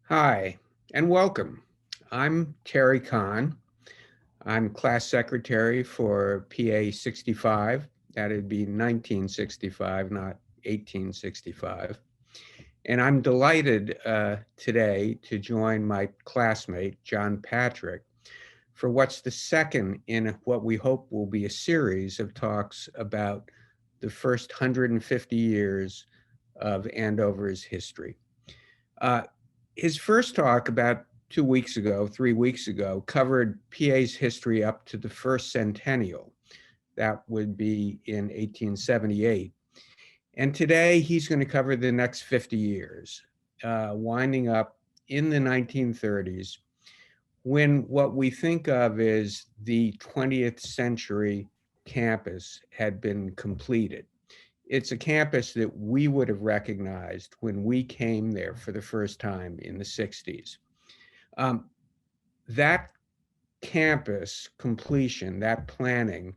Hi, and welcome. I'm Terry Kahn. I'm class secretary for PA 65. That'd be 1965, not 1865. And I'm delighted today to join my classmate, John Patrick, for what's the second in what we hope will be a series of talks about the first 150 years of Andover's history. Uh, his first talk about 2 weeks ago, 3 weeks ago, covered PA's history up to the first centennial. That would be in 1878. And today he's going to cover the next 50 years, winding up in the 1930s, when what we think of as the 20th century campus had been completed. It's a campus that we would have recognized when we came there for the first time in the 60s. That campus completion, that planning,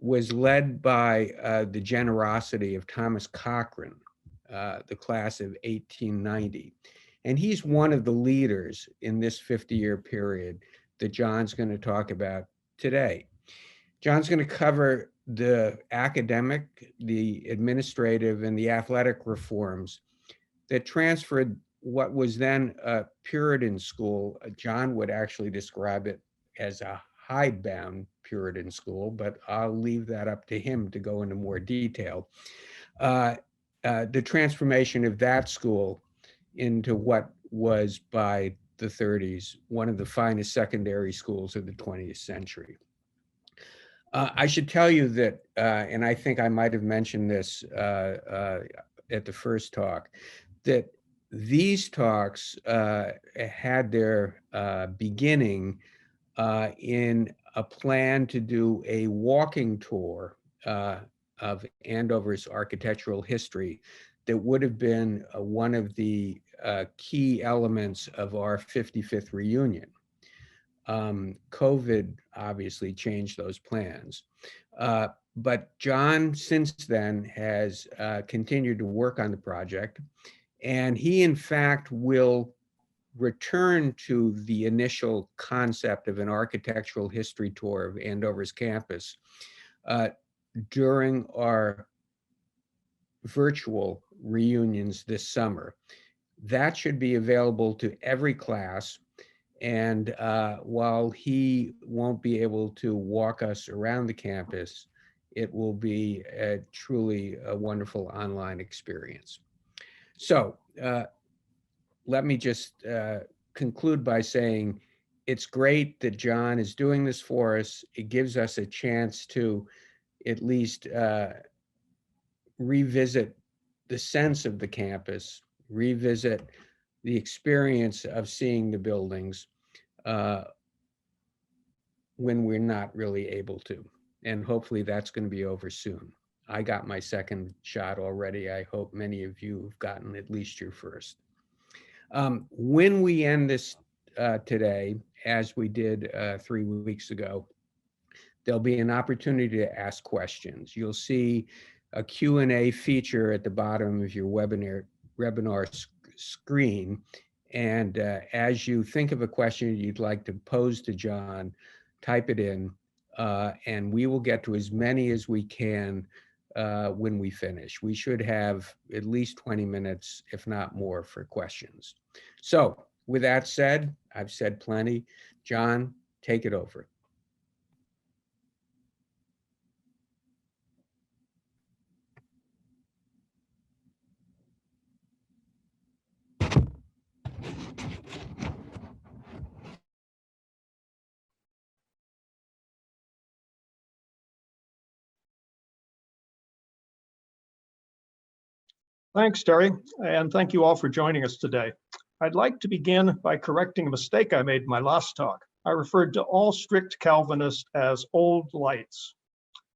was led by the generosity of Thomas Cochrane, the class of 1890. And he's one of the leaders in this 50-year period that John's going to talk about today. John's going to cover the academic, the administrative, and the athletic reforms that transferred what was then a Puritan school. John would actually describe it as a hidebound Puritan school, but I'll leave that up to him to go into more detail. The transformation of that school into what was by the 30s one of the finest secondary schools of the 20th century. I should tell you that, and I think I might have mentioned this at the first talk, that these talks had their beginning in a plan to do a walking tour of Andover's architectural history that would have been one of the key elements of our 55th reunion. COVID obviously changed those plans. But John, since then, has continued to work on the project, and he, in fact, will return to the initial concept of an architectural history tour of Andover's campus during our virtual reunions this summer. That should be available to every class. And while he won't be able to walk us around the campus, it will be truly a wonderful online experience. So let me just conclude by saying it's great that John is doing this for us. It gives us a chance to at least revisit the sense of the campus, revisit the experience of seeing the buildings when we're not really able to. And hopefully that's going to be over soon. I got my second shot already. I hope many of you have gotten at least your first. When we end this today, as we did 3 weeks ago, there'll be an opportunity to ask questions. You'll see a Q&A feature at the bottom of your webinar screen. And as you think of a question you'd like to pose to John, type it in, and we will get to as many as we can when we finish. We should have at least 20 minutes, if not more, for questions. So with that said, I've said plenty. John, take it over. Thanks, Terry, and thank you all for joining us today. I'd like to begin by correcting a mistake I made in my last talk. I referred to all strict Calvinists as old lights.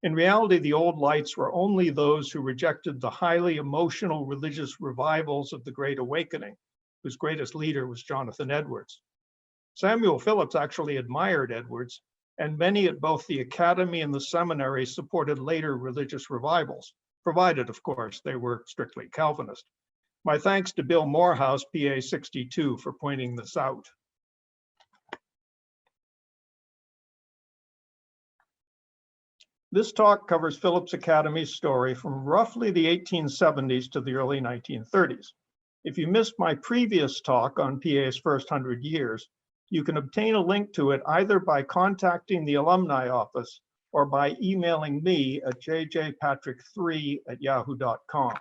In reality, the old lights were only those who rejected the highly emotional religious revivals of the Great Awakening, whose greatest leader was Jonathan Edwards. Samuel Phillips actually admired Edwards, and many at both the Academy and the Seminary supported later religious revivals, provided, of course, they were strictly Calvinist. My thanks to Bill Morehouse, PA 62, for pointing this out. This talk covers Phillips Academy's story from roughly the 1870s to the early 1930s. If you missed my previous talk on PA's first 100 years, you can obtain a link to it either by contacting the alumni office or by emailing me at jjpatrick3@yahoo.com.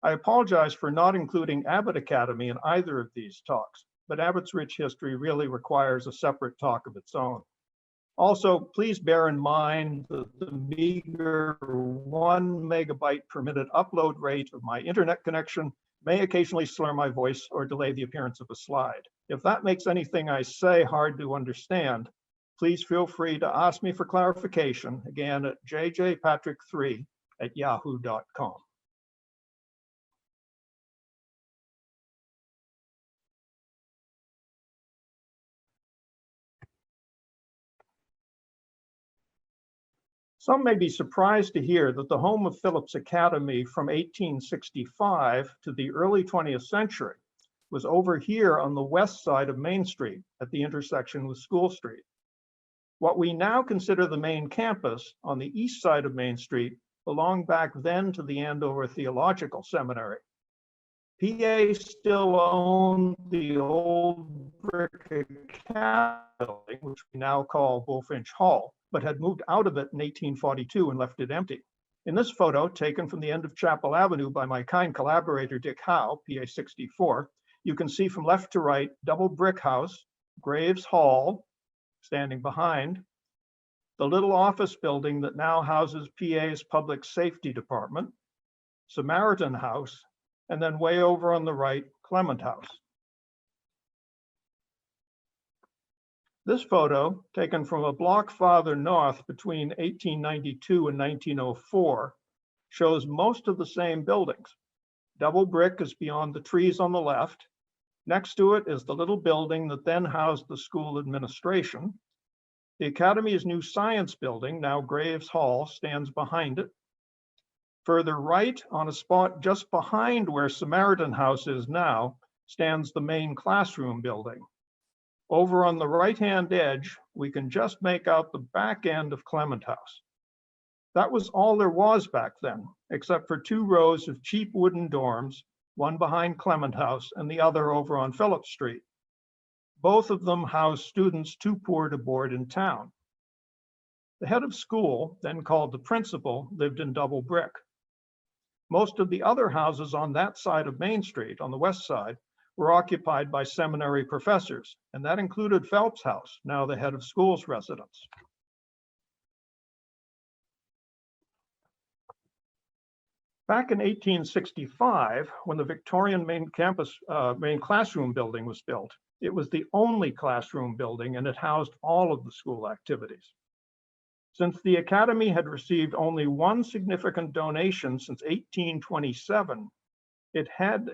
I apologize for not including Abbott Academy in either of these talks, but Abbott's rich history really requires a separate talk of its own. Also, please bear in mind that the meager 1 megabyte per minute upload rate of my internet connection may occasionally slur my voice or delay the appearance of a slide. If that makes anything I say hard to understand, please feel free to ask me for clarification, again at jjpatrick3@yahoo.com. Some may be surprised to hear that the home of Phillips Academy from 1865 to the early 20th century was over here on the west side of Main Street at the intersection with School Street. What we now consider the main campus on the east side of Main Street belonged back then to the Andover Theological Seminary. PA still owned the old brick academy building, which we now call Bullfinch Hall, but had moved out of it in 1842 and left it empty. In this photo, taken from the end of Chapel Avenue by my kind collaborator, Dick Howe, PA 64, you can see from left to right, double brick house, Graves Hall, standing behind, the little office building that now houses PA's Public Safety Department, Samaritan House, and then way over on the right, Clement House. This photo, taken from a block farther north between 1892 and 1904, shows most of the same buildings. Double brick is beyond the trees on the left. Next to it is the little building that then housed the school administration. The Academy's new science building, now Graves Hall, stands behind it. Further right, on a spot just behind where Samaritan House is now, stands the main classroom building. Over on the right-hand edge, we can just make out the back end of Clement House. That was all there was back then, except for 2 rows of cheap wooden dorms, one behind Clement House and the other over on Phillip Street. Both of them housed students too poor to board in town. The head of school, then called the principal, lived in double brick. Most of the other houses on that side of Main Street, on the west side, were occupied by seminary professors, and that included Phelps House, now the head of school's residence. Back in 1865, when the Victorian main classroom building was built, it was the only classroom building and it housed all of the school activities. Since the Academy had received only one significant donation since 1827, it had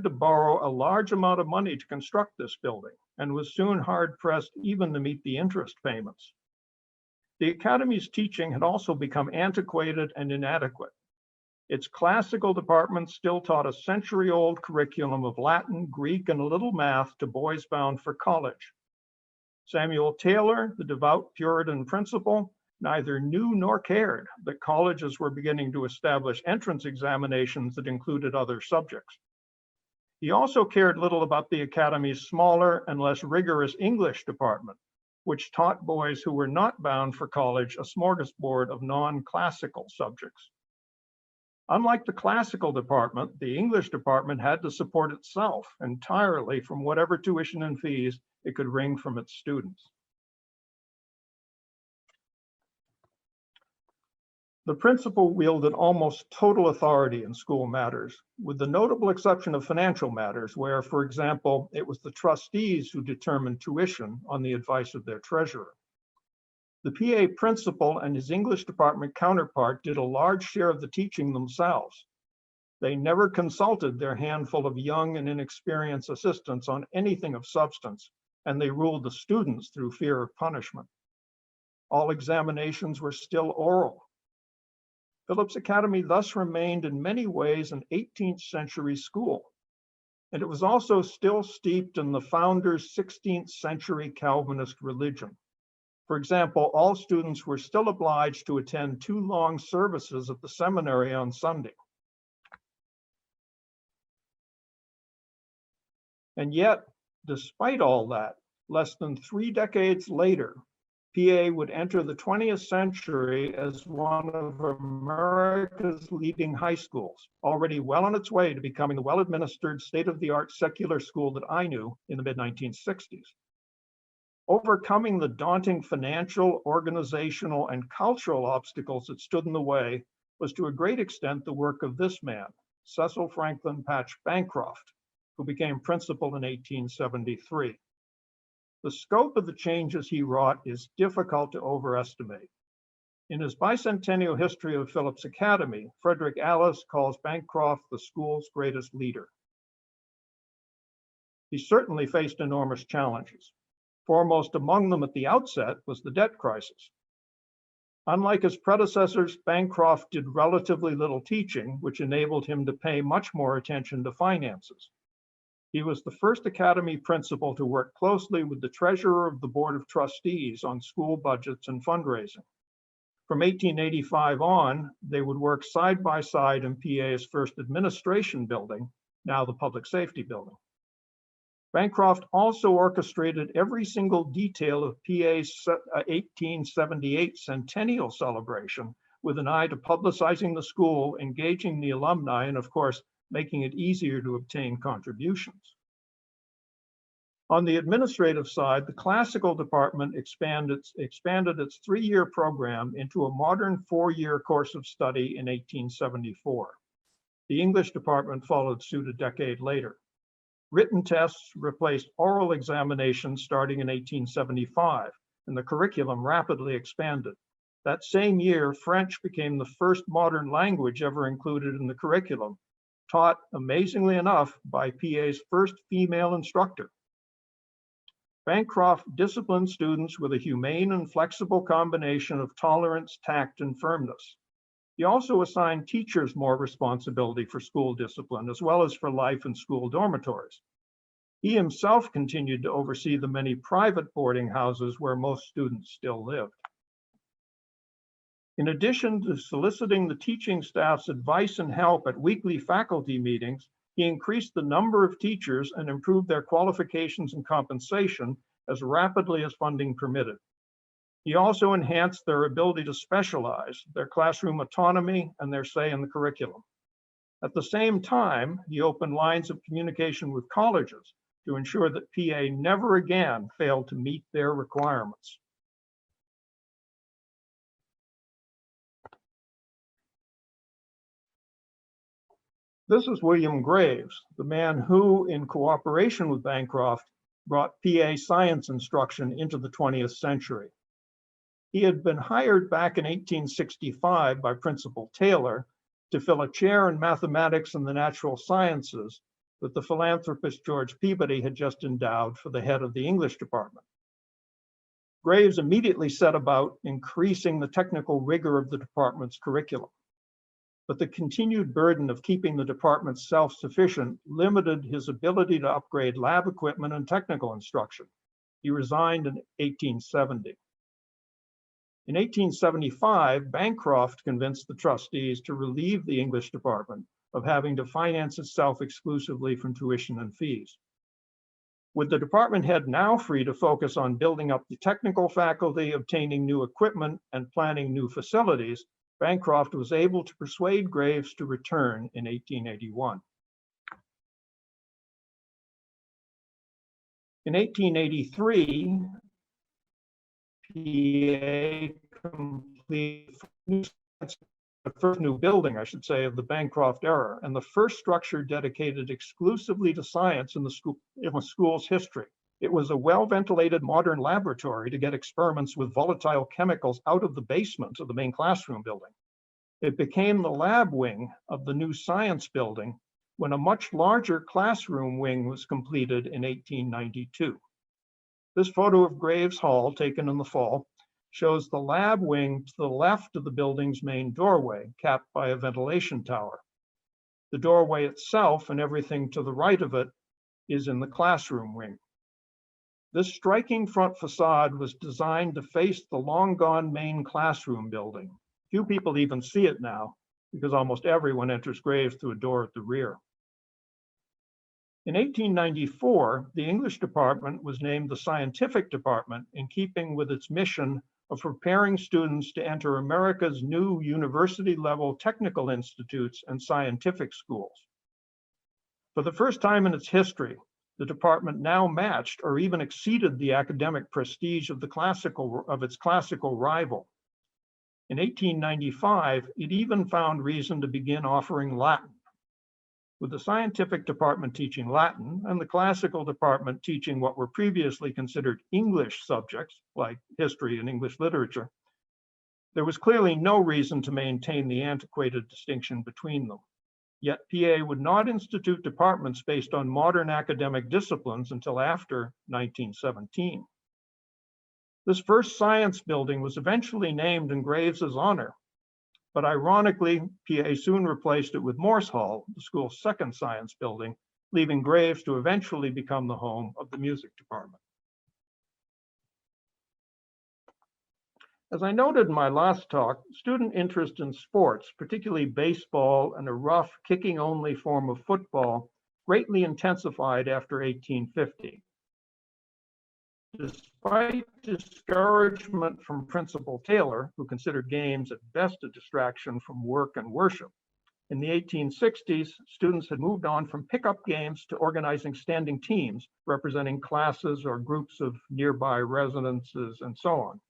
to borrow a large amount of money to construct this building and was soon hard-pressed even to meet the interest payments. The Academy's teaching had also become antiquated and inadequate. Its classical department still taught a century-old curriculum of Latin, Greek, and a little math to boys bound for college. Samuel Taylor, the devout Puritan principal, neither knew nor cared that colleges were beginning to establish entrance examinations that included other subjects. He also cared little about the Academy's smaller and less rigorous English department, which taught boys who were not bound for college a smorgasbord of non-classical subjects. Unlike the classical department, the English department had to support itself entirely from whatever tuition and fees it could wring from its students. The principal wielded almost total authority in school matters, with the notable exception of financial matters, where, for example, it was the trustees who determined tuition on the advice of their treasurer. The PA principal and his English department counterpart did a large share of the teaching themselves. They never consulted their handful of young and inexperienced assistants on anything of substance, and they ruled the students through fear of punishment. All examinations were still oral. Phillips Academy thus remained in many ways an 18th century school, and it was also still steeped in the founder's 16th century Calvinist religion. For example, all students were still obliged to attend 2 long services at the seminary on Sunday. And yet, despite all that, less than 3 decades later, PA would enter the 20th century as one of America's leading high schools, already well on its way to becoming the well-administered, state-of-the-art secular school that I knew in the mid-1960s. Overcoming the daunting financial, organizational, and cultural obstacles that stood in the way was to a great extent the work of this man, Cecil Franklin Patch Bancroft, who became principal in 1873. The scope of the changes he wrought is difficult to overestimate. In his bicentennial history of Phillips Academy, Frederick Allis calls Bancroft the school's greatest leader. He certainly faced enormous challenges. Foremost among them at the outset was the debt crisis. Unlike his predecessors, Bancroft did relatively little teaching, which enabled him to pay much more attention to finances. He was the first academy principal to work closely with the treasurer of the Board of Trustees on school budgets and fundraising. From 1885 on, they would work side by side in PA's first administration building, now the Public Safety Building. Bancroft also orchestrated every single detail of PA's 1878 centennial celebration with an eye to publicizing the school, engaging the alumni, and of course, making it easier to obtain contributions. On the administrative side, the classical department expanded its 3-year program into a modern 4-year course of study in 1874. The English department followed suit a decade later. Written tests replaced oral examinations starting in 1875, and the curriculum rapidly expanded. That same year, French became the first modern language ever included in the curriculum, taught, amazingly enough, by PA's first female instructor. Bancroft disciplined students with a humane and flexible combination of tolerance, tact, and firmness. He also assigned teachers more responsibility for school discipline, as well as for life in school dormitories. He himself continued to oversee the many private boarding houses where most students still lived. In addition to soliciting the teaching staff's advice and help at weekly faculty meetings, he increased the number of teachers and improved their qualifications and compensation as rapidly as funding permitted. He also enhanced their ability to specialize, their classroom autonomy, and their say in the curriculum. At the same time, he opened lines of communication with colleges to ensure that PA never again failed to meet their requirements. This is William Graves, the man who, in cooperation with Bancroft, brought PA science instruction into the 20th century. He had been hired back in 1865 by Principal Taylor to fill a chair in mathematics and the natural sciences that the philanthropist George Peabody had just endowed for the head of the English department. Graves immediately set about increasing the technical rigor of the department's curriculum. But the continued burden of keeping the department self-sufficient limited his ability to upgrade lab equipment and technical instruction. He resigned in 1870. In 1875, Bancroft convinced the trustees to relieve the English department of having to finance itself exclusively from tuition and fees. With the department head now free to focus on building up the technical faculty, obtaining new equipment, and planning new facilities, Bancroft was able to persuade Graves to return in 1881. In 1883, PA completed the first new building, I should say, of the Bancroft era, and the first structure dedicated exclusively to science in the school's history. It was a well-ventilated modern laboratory to get experiments with volatile chemicals out of the basement of the main classroom building. It became the lab wing of the new science building when a much larger classroom wing was completed in 1892. This photo of Graves Hall, taken in the fall, shows the lab wing to the left of the building's main doorway, capped by a ventilation tower. The doorway itself and everything to the right of it is in the classroom wing. This striking front facade was designed to face the long-gone main classroom building. Few people even see it now, because almost everyone enters Graves through a door at the rear. In 1894, the English department was named the scientific department in keeping with its mission of preparing students to enter America's new university-level technical institutes and scientific schools. For the first time in its history, the department now matched or even exceeded the academic prestige of its classical rival. In 1895, it even found reason to begin offering Latin, with the scientific department teaching Latin and the classical department teaching what were previously considered English subjects, like history and English literature. There was clearly no reason to maintain the antiquated distinction between them. Yet PA would not institute departments based on modern academic disciplines until after 1917. This first science building was eventually named in Graves's honor, but ironically, PA soon replaced it with Morse Hall, the school's second science building, leaving Graves to eventually become the home of the music department. As I noted in my last talk, student interest in sports, particularly baseball and a rough, kicking-only form of football, greatly intensified after 1850. Despite discouragement from Principal Taylor, who considered games at best a distraction from work and worship, in the 1860s, students had moved on from pickup games to organizing standing teams representing classes or groups of nearby residences and so on.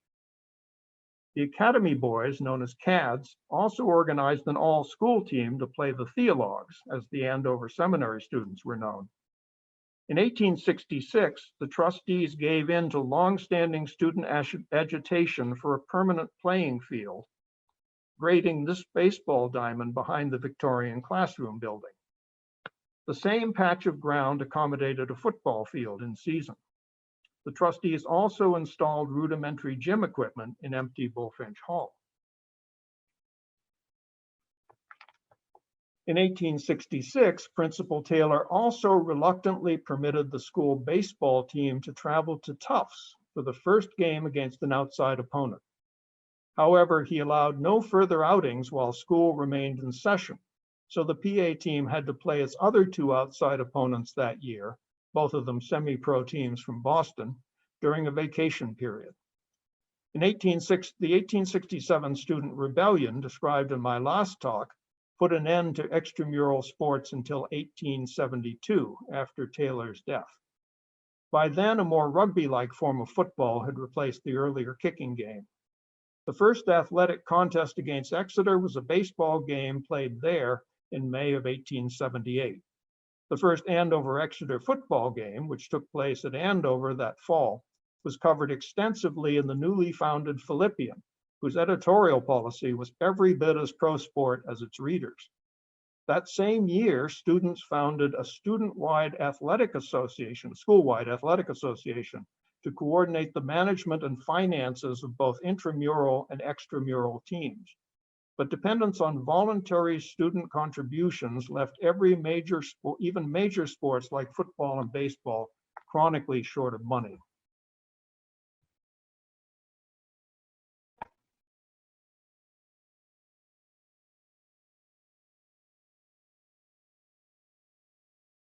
The Academy boys, known as CADs, also organized an all-school team to play the Theologues, as the Andover Seminary students were known. In 1866, the trustees gave in to long-standing student agitation for a permanent playing field, grading this baseball diamond behind the Victorian classroom building. The same patch of ground accommodated a football field in season. The trustees also installed rudimentary gym equipment in empty Bullfinch Hall. In 1866, Principal Taylor also reluctantly permitted the school baseball team to travel to Tufts for the first game against an outside opponent. However, he allowed no further outings while school remained in session, so the PA team had to play its other two outside opponents that year, both of them semi-pro teams from Boston, during a vacation period. The 1867 student rebellion described in my last talk put an end to extramural sports until 1872, after Taylor's death. By then, a more rugby-like form of football had replaced the earlier kicking game. The first athletic contest against Exeter was a baseball game played there in May of 1878. The first Andover-Exeter football game, which took place at Andover that fall, was covered extensively in the newly founded Philippian, whose editorial policy was every bit as pro-sport as its readers. That same year, students founded a student-wide athletic association, school-wide athletic association, to coordinate the management and finances of both intramural and extramural teams. But dependence on voluntary student contributions left every major sport, even major sports like football and baseball, chronically short of money.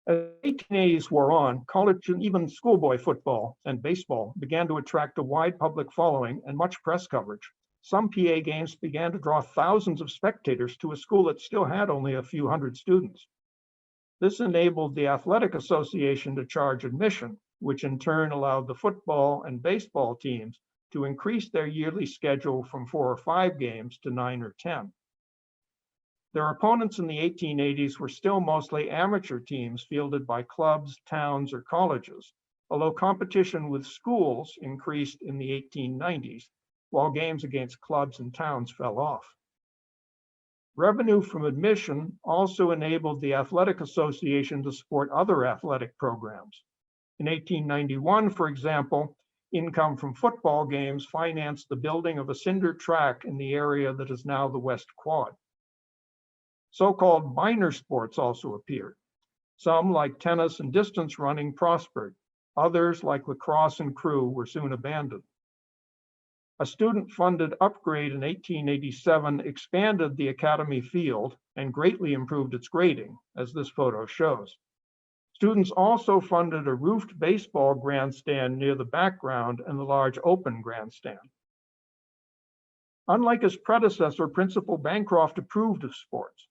As the 1880s wore on, college and even schoolboy football and baseball began to attract a wide public following and much press coverage. Some PA games began to draw thousands of spectators to a school that still had only a few hundred students. This enabled the Athletic Association to charge admission, which in turn allowed the football and baseball teams to increase their yearly schedule from 4 or 5 games to 9 or 10. Their opponents in the 1880s were still mostly amateur teams fielded by clubs, towns, or colleges, although competition with schools increased in the 1890s, while games against clubs and towns fell off. Revenue from admission also enabled the Athletic Association to support other athletic programs. In 1891, for example, Income from football games financed the building of a cinder track in the area that is now the West Quad. So-called minor sports also appeared. Some, like tennis and distance running, prospered. Others, like lacrosse and crew, were soon abandoned. A student-funded upgrade in 1887 expanded the academy field and greatly improved its grading, as this photo shows. Students also funded a roofed baseball grandstand near the background and the large open grandstand. Unlike his predecessor, Principal Bancroft approved of sports.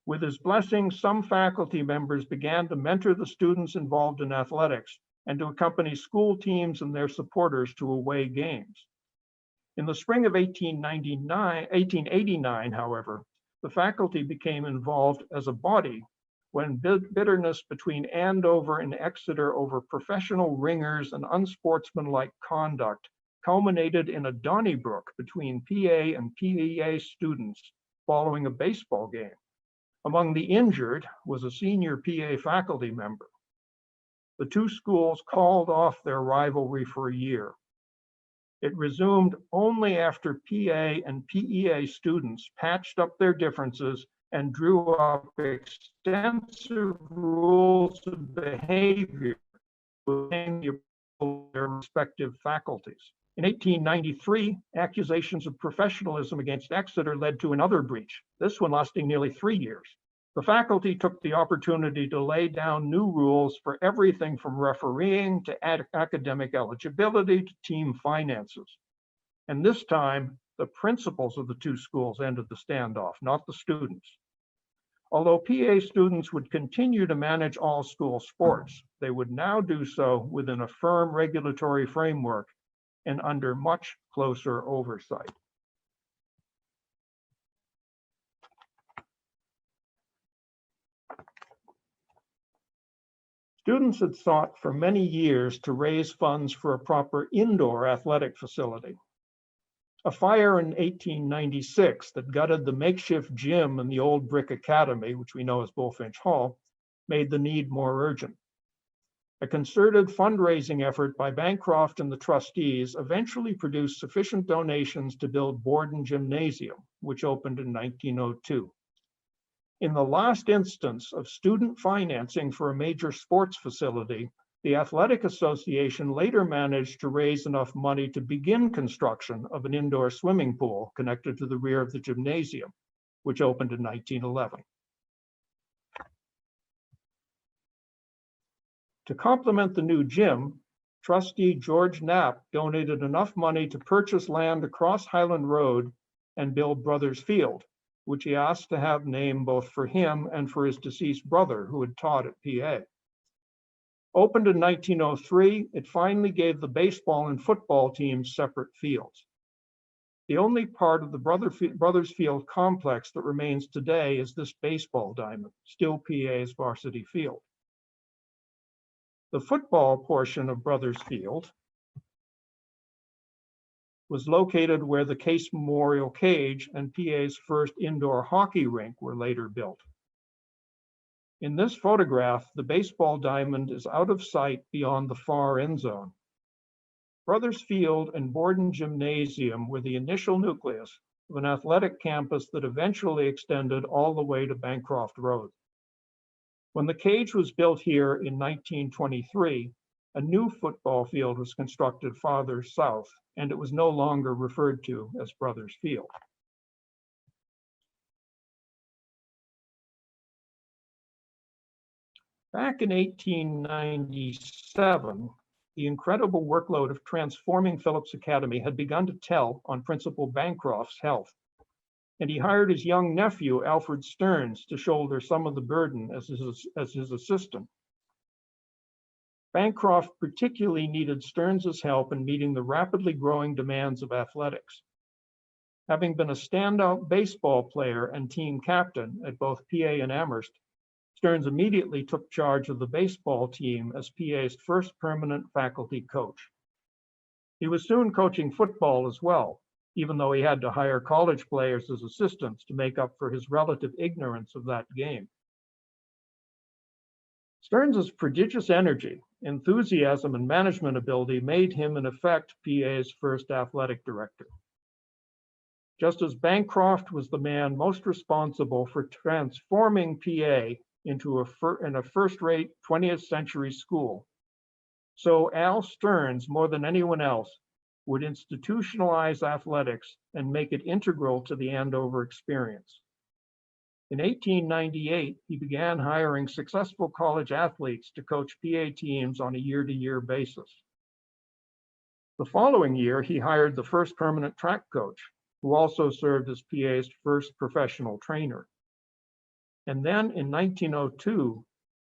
With his blessing, some faculty members began to mentor the students involved in athletics and to accompany school teams and their supporters to away games. In the spring of 1889, however, the faculty became involved as a body when bitterness between Andover and Exeter over professional ringers and unsportsmanlike conduct culminated in a Donnybrook between PA and PEA students following a baseball game. Among the injured was a senior PA faculty member. The two schools called off their rivalry for a year. It resumed only after PA and PEA students patched up their differences and drew up extensive rules of behavior within their respective faculties. In 1893, accusations of professionalism against Exeter led to another breach, this one lasting nearly 3 years. The faculty took the opportunity to lay down new rules for everything from refereeing to academic eligibility to team finances. And this time, the principals of the two schools ended the standoff, not the students. Although PA students would continue to manage all school sports, they would now do so within a firm regulatory framework and under much closer oversight. Students had sought for many years to raise funds for a proper indoor athletic facility. A fire in 1896 that gutted the makeshift gym in the old brick academy, which we know as Bullfinch Hall, made the need more urgent. A concerted fundraising effort by Bancroft and the trustees eventually produced sufficient donations to build Borden Gymnasium, which opened in 1902. In the last instance of student financing for a major sports facility, the Athletic Association later managed to raise enough money to begin construction of an indoor swimming pool connected to the rear of the gymnasium, which opened in 1911. To complement the new gym, trustee George Knapp donated enough money to purchase land across Highland Road and build Brothers Field, which he asked to have named both for him and for his deceased brother who had taught at PA. Opened in 1903, it finally gave the baseball and football teams separate fields. The only part of the Brothers Field complex that remains today is this baseball diamond, still PA's varsity field. The football portion of Brothers Field was located where the Case Memorial Cage and PA's first indoor hockey rink were later built. In this photograph, the baseball diamond is out of sight beyond the far end zone. Brothers Field and Borden Gymnasium were the initial nucleus of an athletic campus that eventually extended all the way to Bancroft Road. When the cage was built here in 1923, a new football field was constructed farther south, and it was no longer referred to as Brothers Field. Back in 1897, the incredible workload of transforming Phillips Academy had begun to tell on Principal Bancroft's health, and he hired his young nephew, Alfred Stearns, to shoulder some of the burden as his assistant. Bancroft particularly needed Stearns's help in meeting the rapidly growing demands of athletics. Having been a standout baseball player and team captain at both PA and Amherst, Stearns immediately took charge of the baseball team as PA's first permanent faculty coach. He was soon coaching football as well, even though he had to hire college players as assistants to make up for his relative ignorance of that game. Stearns's prodigious energy enthusiasm and management ability made him, in effect, PA's first athletic director. Just as Bancroft was the man most responsible for transforming PA into a first-rate 20th century school, so Al Stearns, more than anyone else, would institutionalize athletics and make it integral to the Andover experience. In 1898, he began hiring successful college athletes to coach PA teams on a year-to-year basis. The following year, he hired the first permanent track coach, who also served as PA's first professional trainer. And then in 1902,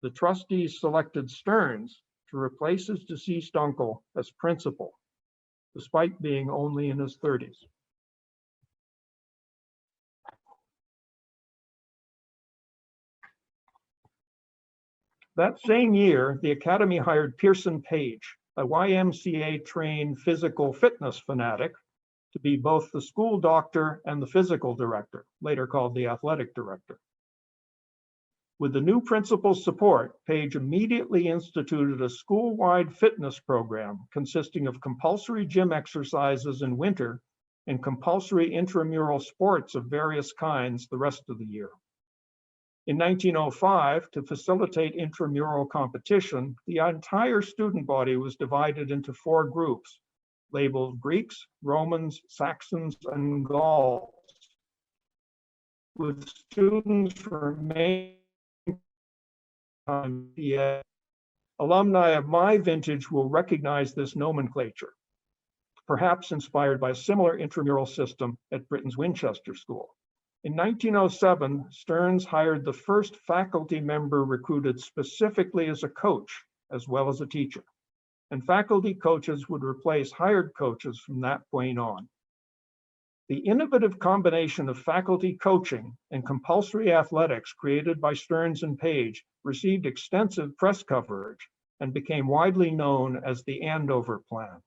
the trustees selected Stearns to replace his deceased uncle as principal, despite being only in his 30s. That same year, the Academy hired Pearson Page, a YMCA-trained physical fitness fanatic, to be both the school doctor and the physical director, later called the athletic director. With the new principal's support, Page immediately instituted a school-wide fitness program consisting of compulsory gym exercises in winter and compulsory intramural sports of various kinds the rest of the year. In 1905, to facilitate intramural competition, the entire student body was divided into 4 groups, labeled Greeks, Romans, Saxons, and Gauls, with students remaining on PA. Alumni of my vintage will recognize this nomenclature, perhaps inspired by a similar intramural system at Britain's Winchester School. In 1907, Stearns hired the first faculty member recruited specifically as a coach, as well as a teacher. And faculty coaches would replace hired coaches from that point on. The innovative combination of faculty coaching and compulsory athletics created by Stearns and Page received extensive press coverage and became widely known as the Andover Plan.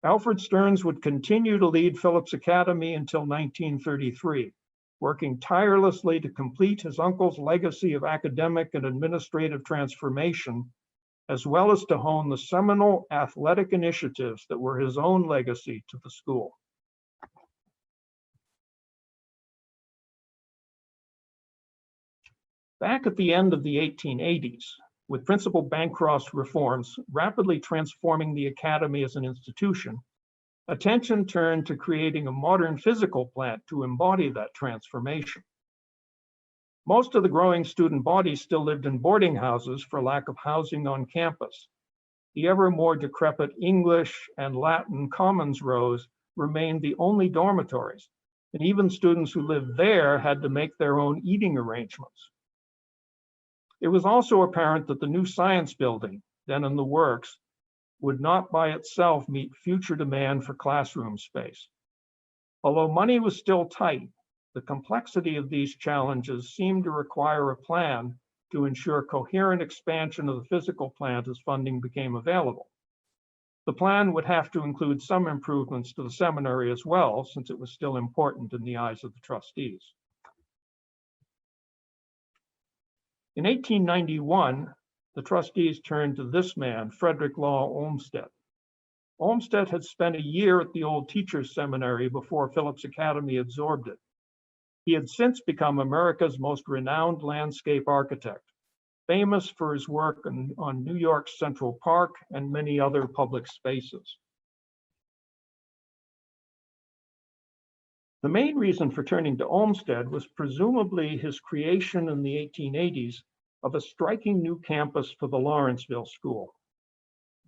Alfred Stearns would continue to lead Phillips Academy until 1933, working tirelessly to complete his uncle's legacy of academic and administrative transformation, as well as to hone the seminal athletic initiatives that were his own legacy to the school. Back at the end of the 1880s, with Principal Bancroft's reforms rapidly transforming the academy as an institution, attention turned to creating a modern physical plant to embody that transformation. Most of the growing student body still lived in boarding houses for lack of housing on campus. The ever more decrepit English and Latin commons rows remained the only dormitories, and even students who lived there had to make their own eating arrangements. It was also apparent that the new science building, then in the works, would not by itself meet future demand for classroom space. Although money was still tight, the complexity of these challenges seemed to require a plan to ensure coherent expansion of the physical plant as funding became available. The plan would have to include some improvements to the seminary as well, since it was still important in the eyes of the trustees. In 1891, the trustees turned to this man, Frederick Law Olmsted. Olmsted had spent a year at the old teachers' seminary before Phillips Academy absorbed it. He had since become America's most renowned landscape architect, famous for his work on New York's Central Park and many other public spaces. The main reason for turning to Olmsted was presumably his creation in the 1880s of a striking new campus for the Lawrenceville School.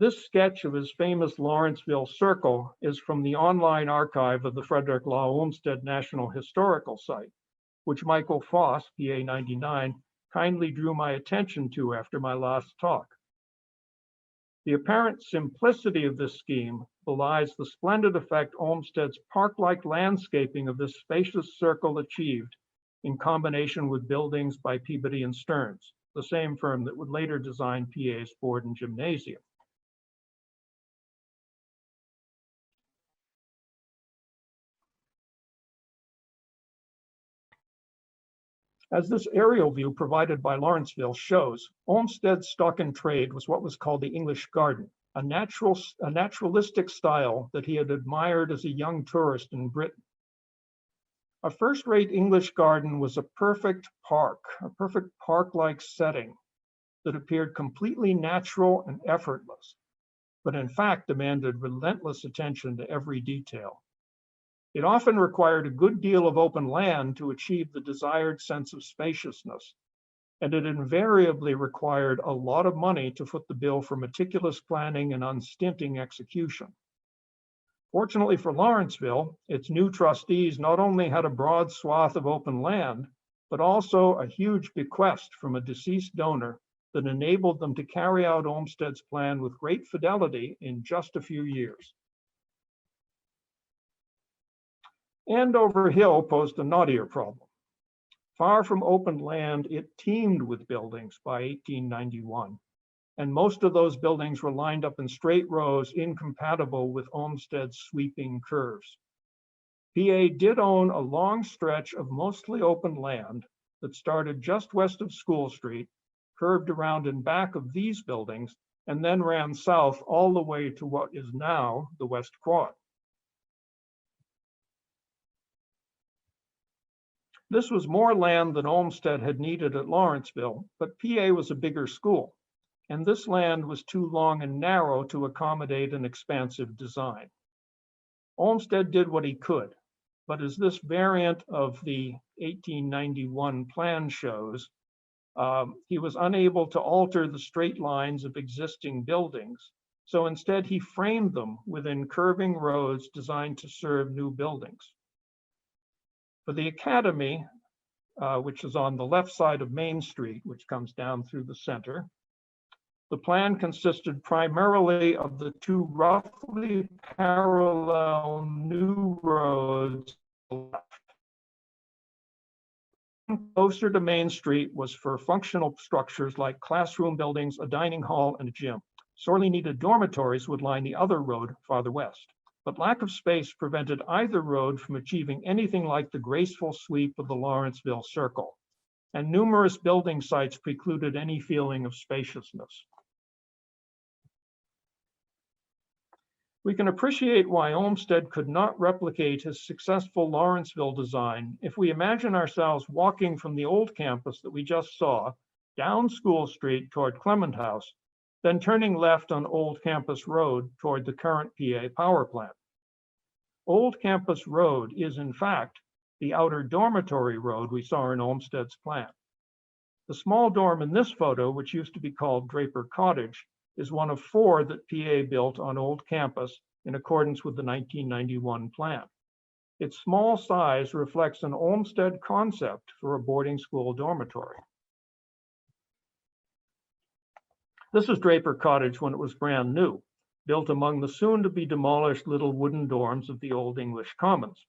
This sketch of his famous Lawrenceville Circle is from the online archive of the Frederick Law Olmsted National Historical Site, which Michael Foss, PA 99, kindly drew my attention to after my last talk. The apparent simplicity of this scheme belies the splendid effect Olmsted's park-like landscaping of this spacious circle achieved in combination with buildings by Peabody and Stearns, the same firm that would later design PA's board and gymnasium. As this aerial view provided by Lawrenceville shows, Olmsted's stock in trade was what was called the English garden, a naturalistic style that he had admired as a young tourist in Britain. A first-rate English garden was a perfect park-like setting that appeared completely natural and effortless, but in fact demanded relentless attention to every detail. It often required a good deal of open land to achieve the desired sense of spaciousness, and it invariably required a lot of money to foot the bill for meticulous planning and unstinting execution. Fortunately for Lawrenceville, its new trustees not only had a broad swath of open land, but also a huge bequest from a deceased donor that enabled them to carry out Olmsted's plan with great fidelity in just a few years. Andover Hill posed a knottier problem. Far from open land, it teemed with buildings by 1891, and most of those buildings were lined up in straight rows incompatible with Olmsted's sweeping curves. PA did own a long stretch of mostly open land that started just west of School Street, curved around in back of these buildings, and then ran south all the way to what is now the West Quad. This was more land than Olmsted had needed at Lawrenceville, but PA was a bigger school, and this land was too long and narrow to accommodate an expansive design. Olmsted did what he could, but as this variant of the 1891 plan shows, he was unable to alter the straight lines of existing buildings, so instead he framed them within curving roads designed to serve new buildings. For the Academy, which is on the left side of Main Street, which comes down through the center, the plan consisted primarily of the two roughly parallel new roads. Closer to Main Street was for functional structures like classroom buildings, a dining hall, and a gym. Sorely needed dormitories would line the other road farther west, but lack of space prevented either road from achieving anything like the graceful sweep of the Lawrenceville Circle, and numerous building sites precluded any feeling of spaciousness. We can appreciate why Olmsted could not replicate his successful Lawrenceville design if we imagine ourselves walking from the old campus that we just saw down School Street toward Clement House, then turning left on Old Campus Road toward the current PA power plant. Old Campus Road is, in fact, the outer dormitory road we saw in Olmsted's plan. The small dorm in this photo, which used to be called Draper Cottage, is one of 4 that PA built on Old Campus in accordance with the 1991 plan. Its small size reflects an Olmsted concept for a boarding school dormitory. This is Draper Cottage when it was brand new, built among the soon-to-be demolished little wooden dorms of the Old English Commons.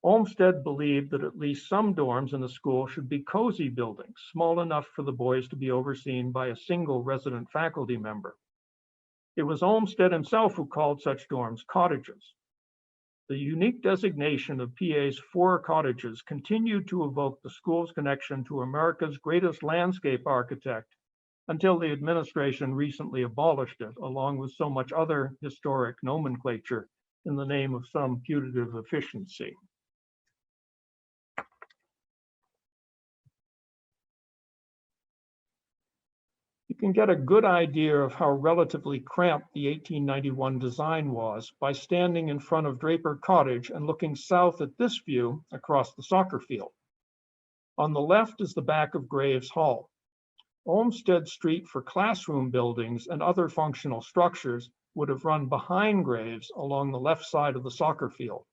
Olmsted believed that at least some dorms in the school should be cozy buildings, small enough for the boys to be overseen by a single resident faculty member. It was Olmsted himself who called such dorms cottages. The unique designation of PA's 4 cottages continued to evoke the school's connection to America's greatest landscape architect until the administration recently abolished it, along with so much other historic nomenclature in the name of some putative efficiency. You can get a good idea of how relatively cramped the 1891 design was by standing in front of Draper Cottage and looking south at this view across the soccer field. On the left is the back of Graves Hall. Olmsted Street for classroom buildings and other functional structures would have run behind Graves along the left side of the soccer field.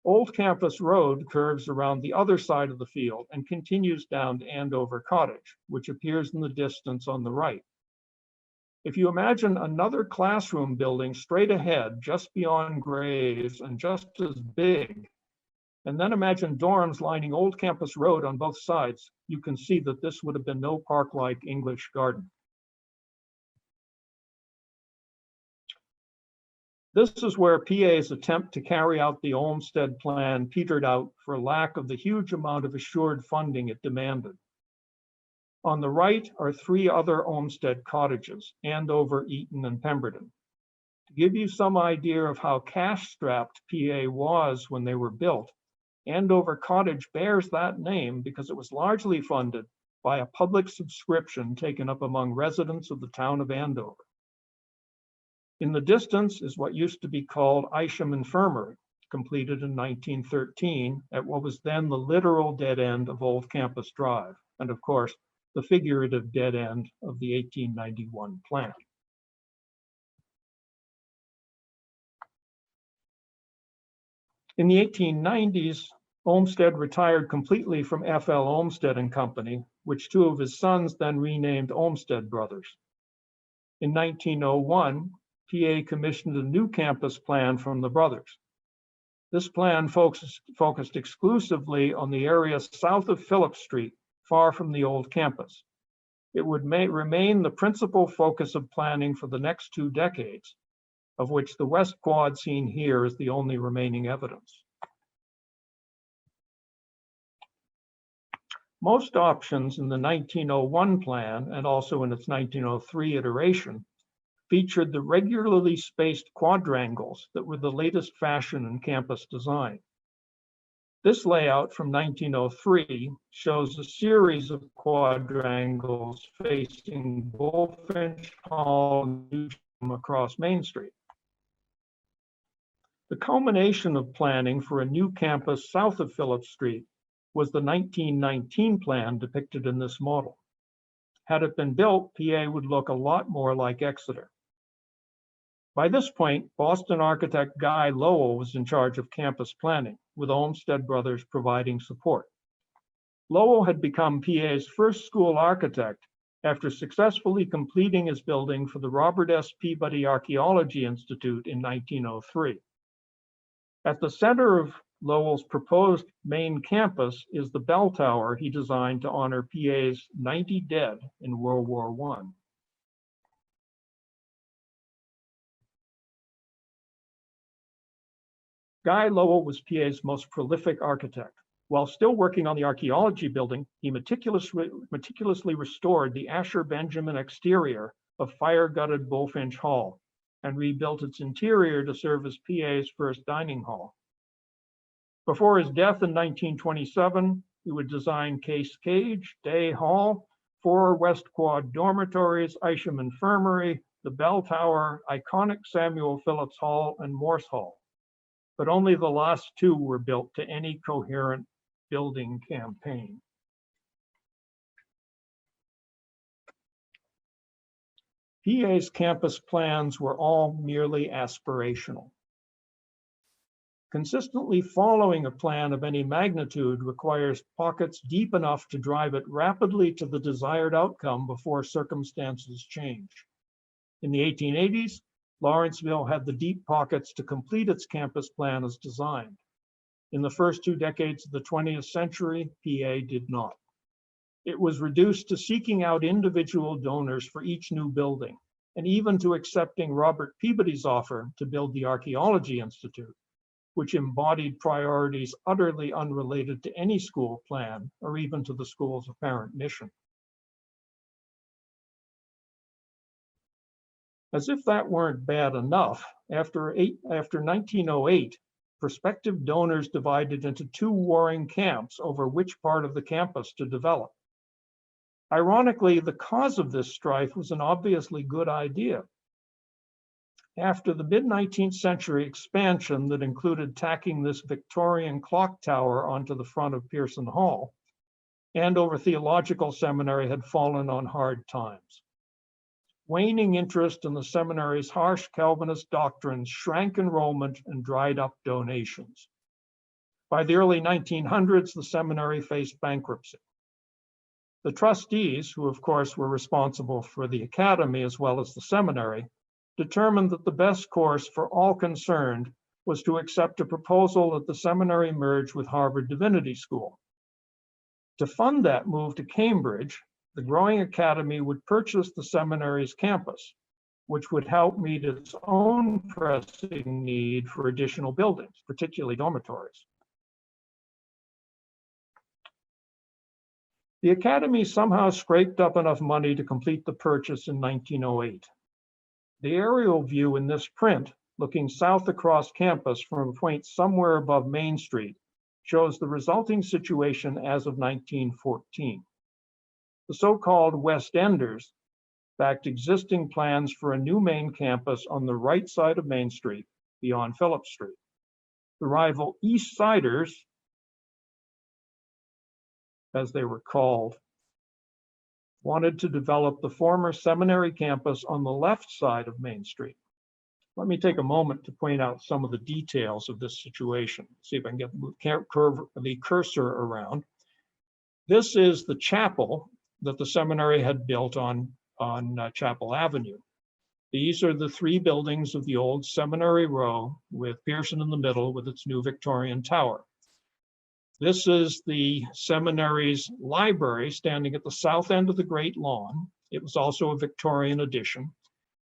Old Campus Road curves around the other side of the field and continues down to Andover Cottage, which appears in the distance on the right. If you imagine another classroom building straight ahead, just beyond Graves and just as big, and then imagine dorms lining Old Campus Road on both sides, you can see that this would have been no park-like English garden. This is where PA's attempt to carry out the Olmsted plan petered out for lack of the huge amount of assured funding it demanded. On the right are three other Olmsted cottages, Andover, Eaton, and Pemberton. To give you some idea of how cash-strapped PA was when they were built, Andover Cottage bears that name because it was largely funded by a public subscription taken up among residents of the town of Andover. In the distance is what used to be called Isham Infirmary, completed in 1913 at what was then the literal dead end of Old Campus Drive, and of course, the figurative dead end of the 1891 plan. In the 1890s, Olmsted retired completely from F.L. Olmsted and Company, which two of his sons then renamed Olmsted Brothers. In 1901, PA commissioned a new campus plan from the brothers. This plan focused exclusively on the area south of Phillip Street, far from the old campus. It would remain the principal focus of planning for the next 2 decades, of which the West Quad seen here is the only remaining evidence. Most options in the 1901 plan, and also in its 1903 iteration, featured the regularly spaced quadrangles that were the latest fashion in campus design. This layout from 1903 shows a series of quadrangles facing Bullfinch Hall and Newsham across Main Street. The culmination of planning for a new campus south of Phillip Street was the 1919 plan depicted in this model. Had it been built, PA would look a lot more like Exeter. By this point, Boston architect Guy Lowell was in charge of campus planning, with Olmsted Brothers providing support. Lowell had become PA's first school architect after successfully completing his building for the Robert S. Peabody Archaeology Institute in 1903. At the center of Lowell's proposed main campus is the bell tower he designed to honor PA's 90 dead in World War I. Guy Lowell was PA's most prolific architect. While still working on the archaeology building, he meticulously restored the Asher Benjamin exterior of fire-gutted Bullfinch Hall and rebuilt its interior to serve as PA's first dining hall. Before his death in 1927, he would design Case Cage, Day Hall, 4 West Quad dormitories, Isham Infirmary, the Bell Tower, iconic Samuel Phillips Hall, and Morse Hall. But only the last 2 were built to any coherent building campaign. PA's campus plans were all merely aspirational. Consistently following a plan of any magnitude requires pockets deep enough to drive it rapidly to the desired outcome before circumstances change. In the 1880s, Lawrenceville had the deep pockets to complete its campus plan as designed. In the first 2 decades of the 20th century, PA did not. It was reduced to seeking out individual donors for each new building, and even to accepting Robert Peabody's offer to build the Archaeology Institute, which embodied priorities utterly unrelated to any school plan or even to the school's apparent mission. As if that weren't bad enough, after 1908, prospective donors divided into 2 warring camps over which part of the campus to develop. Ironically, the cause of this strife was an obviously good idea. After the mid-19th century expansion that included tacking this Victorian clock tower onto the front of Pearson Hall, Andover Theological Seminary had fallen on hard times. Waning interest in the seminary's harsh Calvinist doctrines shrank enrollment and dried up donations. By the early 1900s, the seminary faced bankruptcy. The trustees, who of course were responsible for the academy as well as the seminary, determined that the best course for all concerned was to accept a proposal that the seminary merge with Harvard Divinity School. To fund that move to Cambridge, the growing academy would purchase the seminary's campus, which would help meet its own pressing need for additional buildings, particularly dormitories. The Academy somehow scraped up enough money to complete the purchase in 1908. The aerial view in this print, looking south across campus from a point somewhere above Main Street, shows the resulting situation as of 1914. The so-called West Enders backed existing plans for a new main campus on the right side of Main Street, beyond Phillips Street. The rival East Siders, as they were called, wanted to develop the former Seminary campus on the left side of Main Street. Let me take a moment to point out some of the details of this situation. See if I can get the cursor around. This is the chapel that the seminary had built on Chapel Avenue. These are the three buildings of the old Seminary Row, with Pearson in the middle with its new Victorian tower. This is the seminary's library standing at the south end of the Great Lawn. It was also a Victorian addition.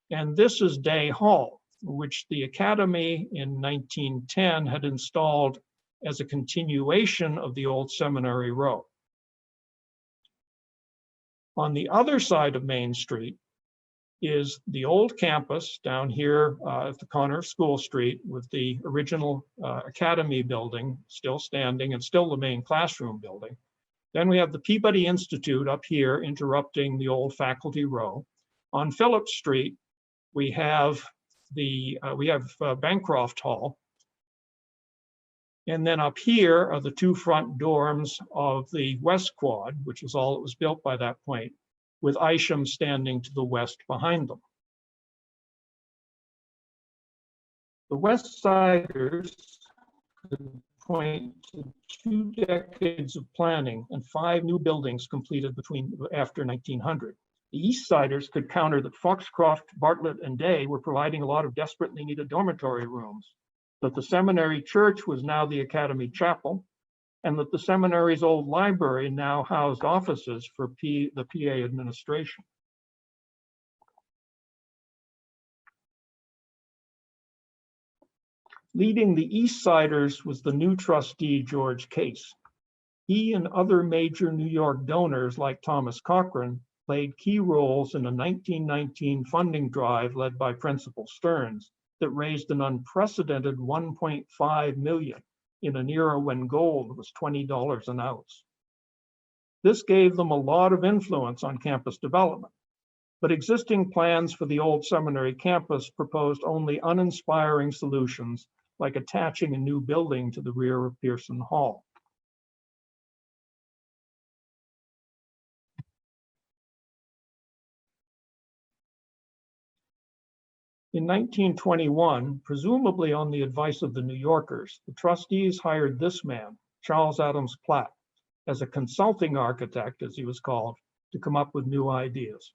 And this is Day Hall, which the Academy in 1910 had installed as a continuation of the old Seminary Row. On the other side of Main Street is the old campus down here at the corner of School Street, with the original Academy building still standing and still the main classroom building. Then we have the Peabody Institute up here interrupting the old Faculty Row. On Phillips Street, we have Bancroft Hall. And then up here are the two front dorms of the West Quad, which is all that was built by that point, with Isham standing to the west behind them. The West Siders could point to 2 decades of planning and 5 new buildings completed after 1900. The East Siders could counter that Foxcroft, Bartlett, and Day were providing a lot of desperately needed dormitory rooms, that the seminary church was now the Academy Chapel, and that the seminary's old library now housed offices for the PA administration. Leading the East Siders was the new trustee, George Case. He and other major New York donors like Thomas Cochrane played key roles in a 1919 funding drive led by Principal Stearns that raised an unprecedented $1.5 million in an era when gold was $20 an ounce. This gave them a lot of influence on campus development, but existing plans for the old seminary campus proposed only uninspiring solutions, like attaching a new building to the rear of Pearson Hall. In 1921, presumably on the advice of the New Yorkers, the trustees hired this man, Charles Adams Platt, as a consulting architect, as he was called, to come up with new ideas.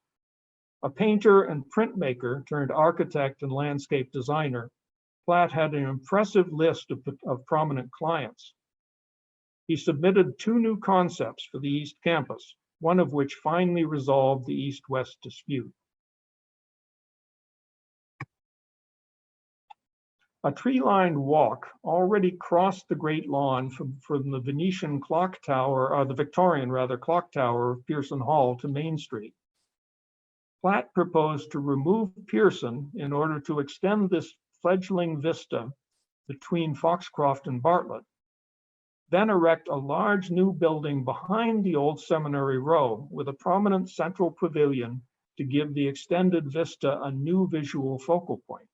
A painter and printmaker turned architect and landscape designer, Platt had an impressive list of prominent clients. He submitted 2 new concepts for the East Campus, one of which finally resolved the East-West dispute. A tree-lined walk already crossed the Great Lawn from the Venetian clock tower, or the Victorian rather, clock tower of Pearson Hall to Main Street. Platt proposed to remove Pearson in order to extend this fledgling vista between Foxcroft and Bartlett, then erect a large new building behind the old Seminary Row with a prominent central pavilion to give the extended vista a new visual focal point.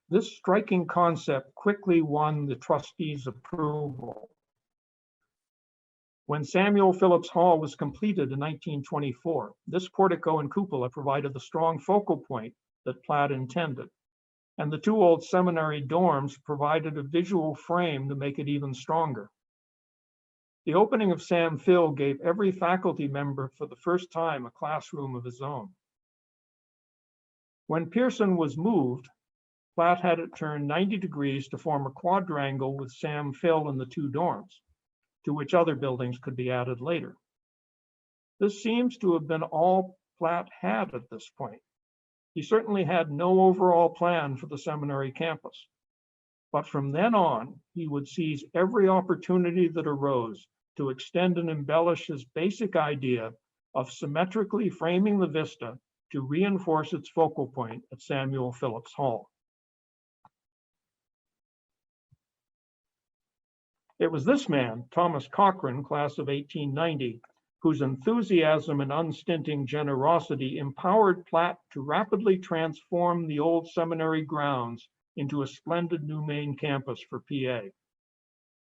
This striking concept quickly won the trustees' approval. When Samuel Phillips Hall was completed in 1924, this portico and cupola provided the strong focal point that Platt intended, and the 2 old seminary dorms provided a visual frame to make it even stronger. The opening of Sam Phil gave every faculty member for the first time a classroom of his own. When Pearson was moved, Platt had it turned 90 degrees to form a quadrangle with Sam Phil in the 2 dorms. to which other buildings could be added later. This seems to have been all Platt had at this point. He certainly had no overall plan for the seminary campus. But from then on, he would seize every opportunity that arose to extend and embellish his basic idea of symmetrically framing the vista to reinforce its focal point at Samuel Phillips Hall. It was this man, Thomas Cochrane, class of 1890, whose enthusiasm and unstinting generosity empowered Platt to rapidly transform the old seminary grounds into a splendid new main campus for PA.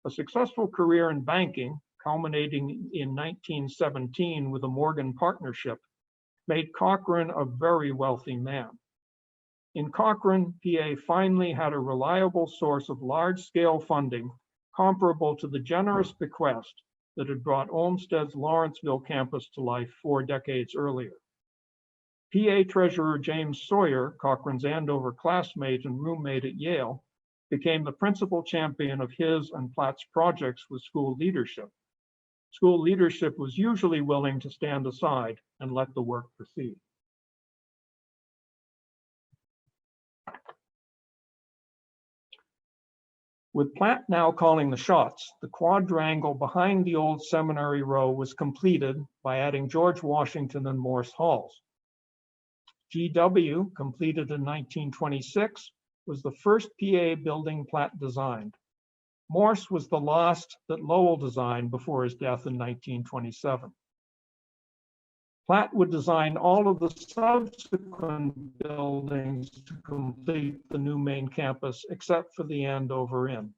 A successful career in banking, culminating in 1917 with a Morgan partnership, made Cochrane a very wealthy man. In Cochrane, PA finally had a reliable source of large-scale funding comparable to the generous bequest that had brought Olmsted's Lawrenceville campus to life 4 decades earlier. PA Treasurer James Sawyer, Cochrane's Andover classmate and roommate at Yale, became the principal champion of his and Platt's projects with school leadership. School leadership was usually willing to stand aside and let the work proceed. With Platt now calling the shots, the quadrangle behind the old seminary row was completed by adding George Washington and Morse halls. GW, completed in 1926, was the first PA building Platt designed. Morse was the last that Lowell designed before his death in 1927. Platt would design all of the subsequent buildings to complete the new main campus, except for the Andover Inn.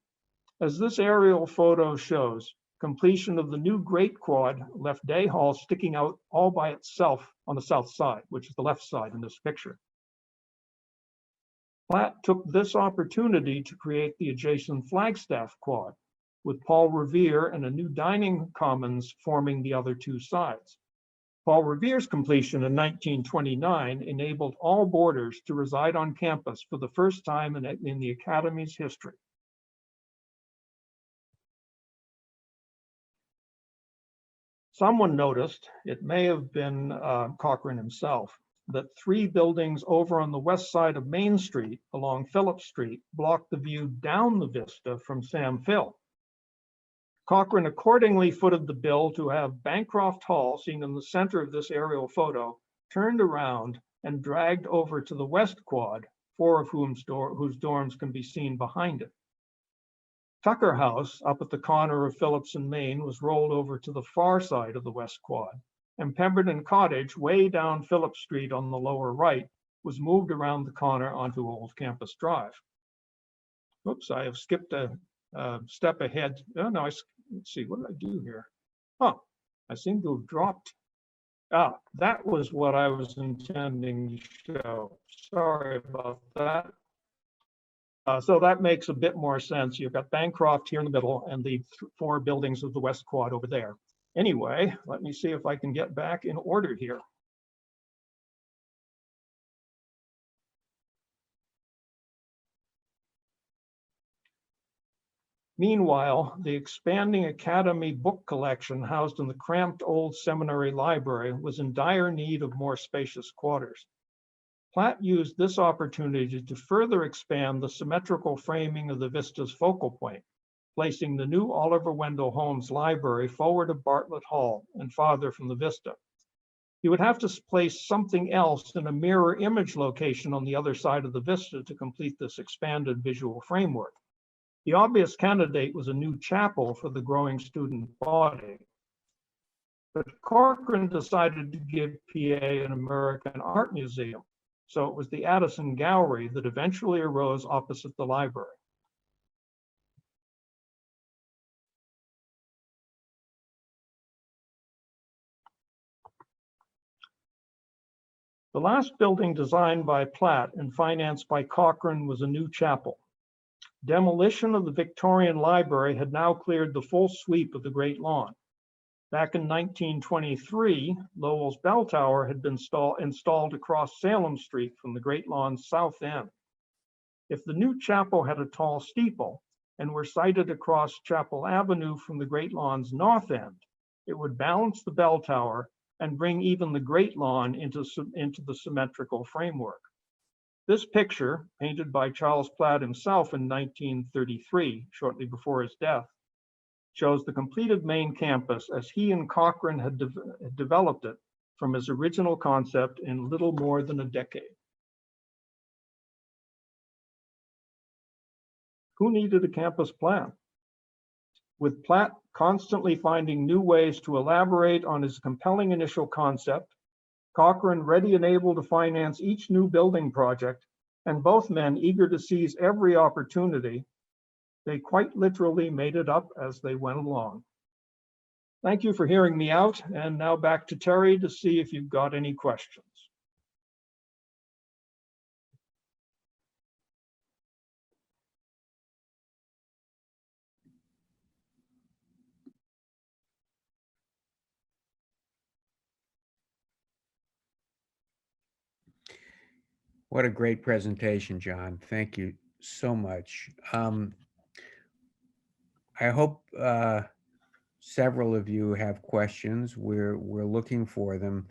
As this aerial photo shows, completion of the new Great Quad left Day Hall sticking out all by itself on the south side, which is the left side in this picture. Platt took this opportunity to create the adjacent Flagstaff Quad, with Paul Revere and a new dining commons forming the other 2 sides. Paul Revere's completion in 1929 enabled all boarders to reside on campus for the first time in the Academy's history. Someone noticed, it may have been Cochrane himself, that 3 buildings over on the west side of Main Street along Phillips Street blocked the view down the vista from Sam Phil. Cochrane accordingly footed the bill to have Bancroft Hall, seen in the center of this aerial photo, turned around and dragged over to the west quad, 4 of whose dorms can be seen behind it. Tucker House, up at the corner of Phillips and Main, was rolled over to the far side of the west quad, and Pemberton Cottage, way down Phillips Street on the lower right, was moved around the corner onto Old Campus Drive. Oops, I have skipped a step ahead. Oh, no, let's see, what did I do here? Oh, I seem to have dropped. Ah, that was what I was intending to show. Sorry about that. So that makes a bit more sense. You've got Bancroft here in the middle and the 4 buildings of the West Quad over there. Anyway, let me see if I can get back in order here. Meanwhile, the expanding Academy book collection housed in the cramped old seminary library was in dire need of more spacious quarters. Platt used this opportunity to further expand the symmetrical framing of the vista's focal point, placing the new Oliver Wendell Holmes Library forward of Bartlett Hall and farther from the vista. He would have to place something else in a mirror image location on the other side of the vista to complete this expanded visual framework. The obvious candidate was a new chapel for the growing student body. But Cochrane decided to give PA an American art museum, so it was the Addison Gallery that eventually arose opposite the library. The last building designed by Platt and financed by Cochrane was a new chapel. Demolition of the Victorian Library had now cleared the full sweep of the Great Lawn. Back in 1923, Lowell's bell tower had been installed across Salem Street from the Great Lawn's south end. If the new chapel had a tall steeple, and were sited across Chapel Avenue from the Great Lawn's north end. It would balance the bell tower and bring even the Great Lawn into the symmetrical framework. This picture, painted by Charles Platt himself in 1933, shortly before his death, shows the completed main campus as he and Cochrane had developed it from his original concept in little more than a decade. Who needed a campus plan? With Platt constantly finding new ways to elaborate on his compelling initial concept, Cochrane ready and able to finance each new building project, and both men eager to seize every opportunity, they quite literally made it up as they went along. Thank you for hearing me out, and now back to Terry to see if you've got any questions. What a great presentation, John. Thank you so much. I hope several of you have questions. We're looking for them.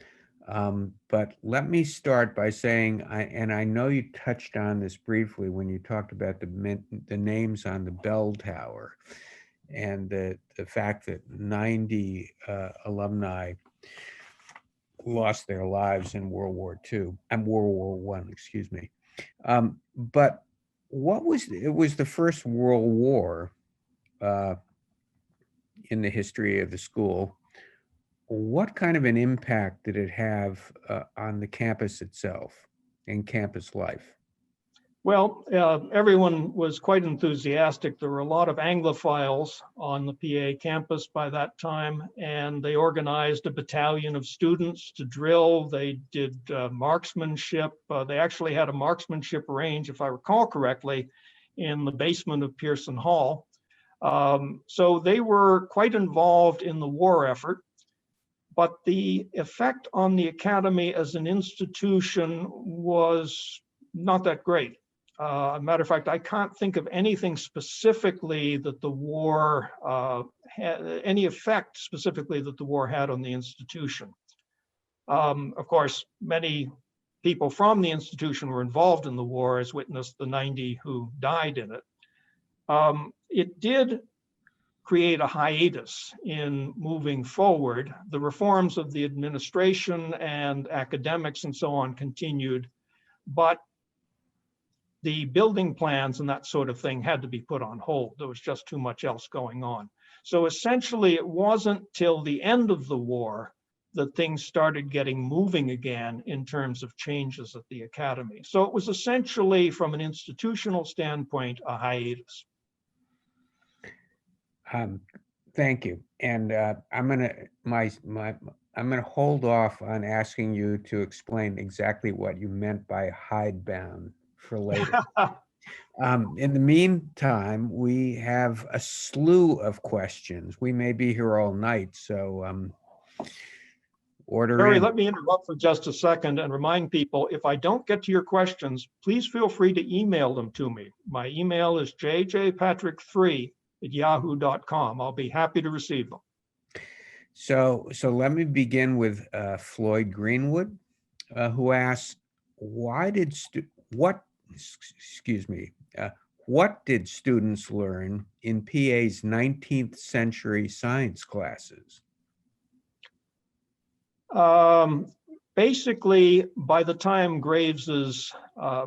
But let me start by saying, and I know you touched on this briefly when you talked about the names on the bell tower and the fact that 90 alumni lost their lives in World War II and World War I, excuse me. But it was the first World War in the history of the school. What kind of an impact did it have on the campus itself and campus life? Well, everyone was quite enthusiastic. There were a lot of Anglophiles on the PA campus by that time, and they organized a battalion of students to drill. They did marksmanship. They actually had a marksmanship range, if I recall correctly, in the basement of Pearson Hall. So they were quite involved in the war effort, but the effect on the academy as an institution was not that great. Matter of fact, I can't think of anything specifically that the war had, any effect specifically that the war had on the institution. Of course, many people from the institution were involved in the war, as witnessed the 90 who died in it. It did create a hiatus in moving forward. The reforms of the administration and academics and so on continued, but the building plans and that sort of thing had to be put on hold. There was just too much else going on. So essentially, it wasn't till the end of the war that things started getting moving again in terms of changes at the academy. So it was essentially, from an institutional standpoint, a hiatus. Thank you. And I'm gonna hold off on asking you to explain exactly what you meant by hidebound for later. In the meantime, we have a slew of questions. We may be here all night, so order Barry, in. let me interrupt for just a second and remind people, if I don't get to your questions, please feel free to email them to me. My email is jjpatrick3@yahoo.com. I'll be happy to receive them. So let me begin with Floyd Greenwood, who asks, what did students learn in PA's 19th century science classes? Basically, by the time Graves's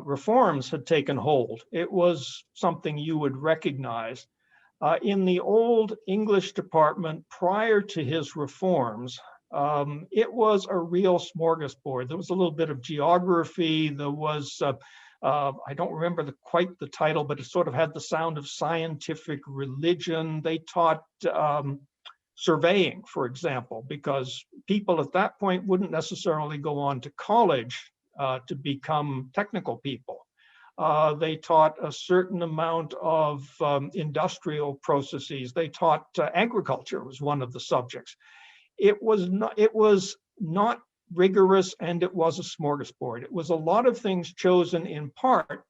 reforms had taken hold, it was something you would recognize. In the old English department prior to his reforms, it was a real smorgasbord. There was a little bit of geography. There was, I don't remember quite the title, but it sort of had the sound of scientific religion. They taught surveying, for example, because people at that point wouldn't necessarily go on to college to become technical people. They taught a certain amount of industrial processes. They taught agriculture was one of the subjects. It was not rigorous, and it was a smorgasbord. It was a lot of things chosen in part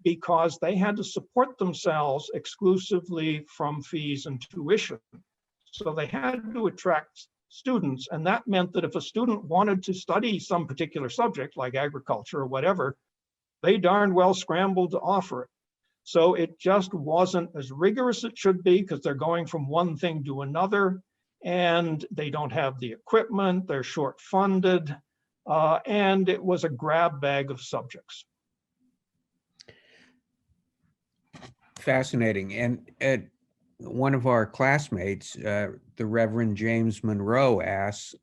because they had to support themselves exclusively from fees and tuition. So they had to attract students, and that meant that if a student wanted to study some particular subject, like agriculture or whatever, they darn well scrambled to offer it. So it just wasn't as rigorous as it should be, because they're going from one thing to another, and they don't have the equipment, they're short funded, and it was a grab bag of subjects. Fascinating. And one of our classmates, the Reverend James Monroe, asks,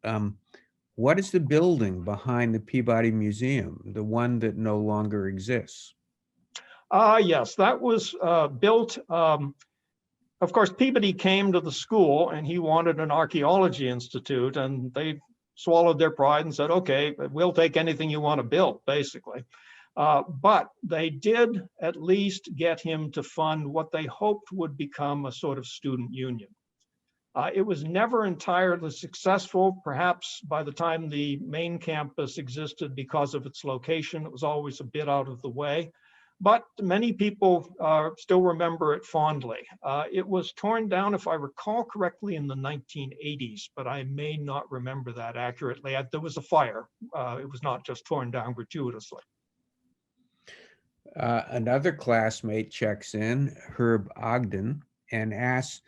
what is the building behind the Peabody Museum, the one that no longer exists? Yes, that was built. Of course, Peabody came to the school and he wanted an archaeology institute, and they swallowed their pride and said, okay, we'll take anything you want to build, basically. But they did at least get him to fund what they hoped would become a sort of student union. It was never entirely successful. Perhaps by the time the main campus existed, because of its location, it was always a bit out of the way. But many people still remember it fondly. It was torn down, if I recall correctly, in the 1980s, but I may not remember that accurately. There was a fire. It was not just torn down gratuitously. Another classmate checks in, Herb Ogden, and asks,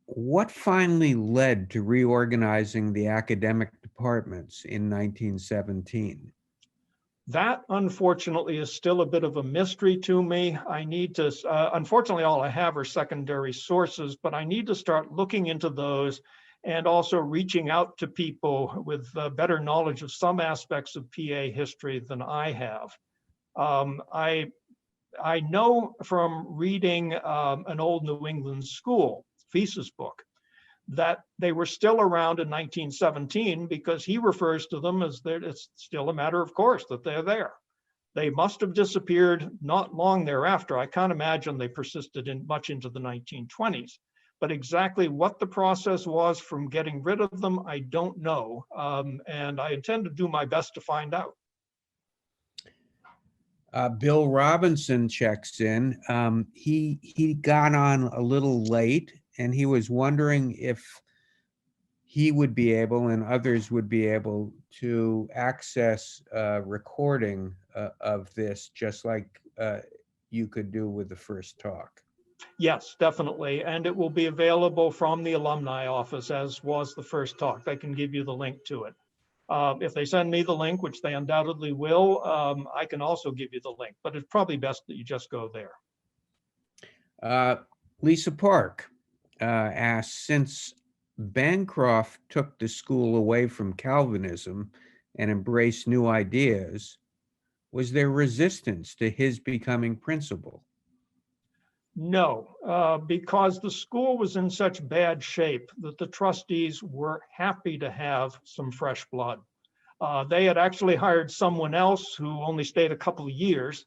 what finally led to reorganizing the academic departments in 1917? That, unfortunately, is still a bit of a mystery to me. I need to, unfortunately, all I have are secondary sources, but I need to start looking into those and also reaching out to people with better knowledge of some aspects of PA history than I have. I know from reading an old New England school thesis book that they were still around in 1917, because he refers to them as it's still a matter of course that they're there. They must have disappeared not long thereafter. I can't imagine they persisted in much into the 1920s. But exactly what the process was from getting rid of them, I don't know. And I intend to do my best to find out. Bill Robinson checks in. He got on a little late, and he was wondering if he would be able and others would be able to access recording of this, just like you could do with the first talk. Yes, definitely. And it will be available from the alumni office, as was the first talk. I can give you the link to it. If they send me the link, which they undoubtedly will, I can also give you the link, but it's probably best that you just go there. Lisa Park asks, since Bancroft took the school away from Calvinism and embraced new ideas, was there resistance to his becoming principal? No, because the school was in such bad shape that the trustees were happy to have some fresh blood. They had actually hired someone else who only stayed a couple of years.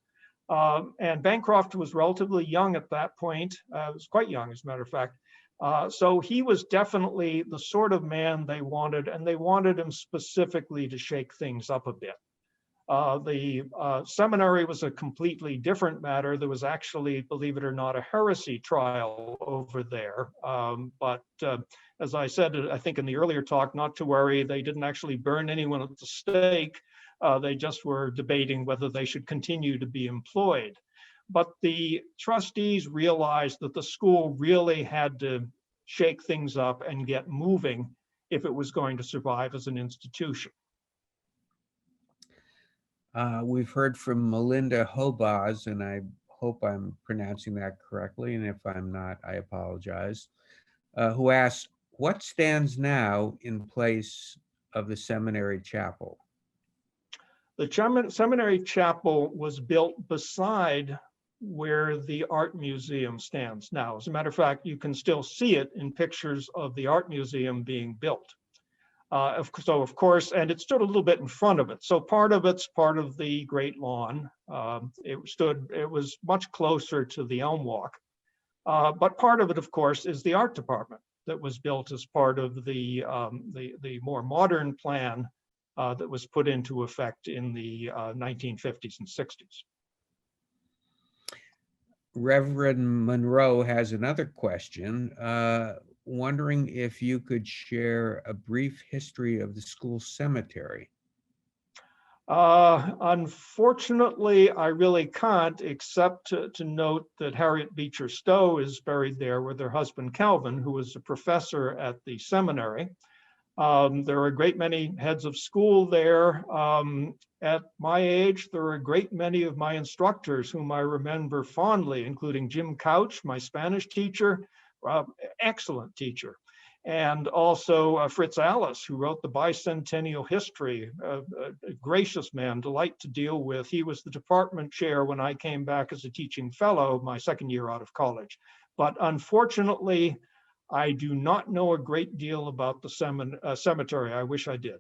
And Bancroft was relatively young at that point. Was quite young, as a matter of fact. So he was definitely the sort of man they wanted, and they wanted him specifically to shake things up a bit. The seminary was a completely different matter. There was actually, believe it or not, a heresy trial over there. But as I said, I think in the earlier talk, not to worry, they didn't actually burn anyone at the stake. They just were debating whether they should continue to be employed. But the trustees realized that the school really had to shake things up and get moving if it was going to survive as an institution. We've heard from Melinda Hobaz, and I hope I'm pronouncing that correctly, and if I'm not, I apologize, who asks, what stands now in place of the seminary chapel? The seminary chapel was built beside where the art museum stands now. As a matter of fact, you can still see it in pictures of the art museum being built. So of course, and it stood a little bit in front of it. So part of it's part of the Great Lawn. It was much closer to the Elm Walk. But part of it, of course, is the art department that was built as part of the more modern plan that was put into effect in the 1950s and 60s. Reverend Monroe has another question, wondering if you could share a brief history of the school cemetery. Unfortunately, I really can't, except to note that Harriet Beecher Stowe is buried there with her husband Calvin, who was a professor at the seminary. There are a great many heads of school there. At my age, there are a great many of my instructors whom I remember fondly, including Jim Couch, my Spanish teacher, excellent teacher. And also Fritz Alice, who wrote the bicentennial history, a gracious man, delight to deal with. He was the department chair when I came back as a teaching fellow my second year out of college. But unfortunately, I do not know a great deal about the cemetery. I wish I did.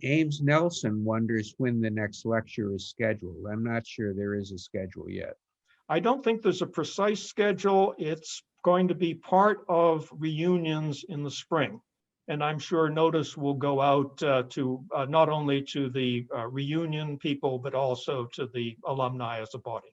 Ames Nelson wonders when the next lecture is scheduled. I'm not sure there is a schedule yet. I don't think there's a precise schedule. It's going to be part of reunions in the spring. And I'm sure notice will go out to not only to the reunion people, but also to the alumni as a body.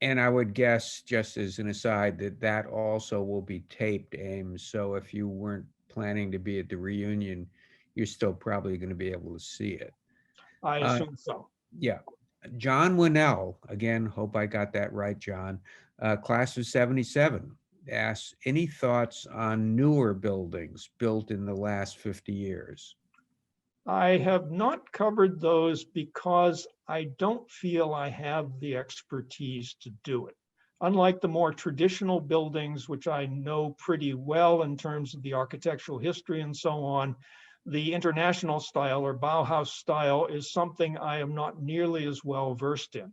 And I would guess, just as an aside, that that also will be taped, Ames. So if you weren't planning to be at the reunion, you're still probably going to be able to see it. I assume so. Yeah. John Winnell, again, hope I got that right, John. Class of 77, asks, any thoughts on newer buildings built in the last 50 years? I have not covered those because I don't feel I have the expertise to do it. Unlike the more traditional buildings, which I know pretty well in terms of the architectural history and so on, the international style or Bauhaus style is something I am not nearly as well versed in.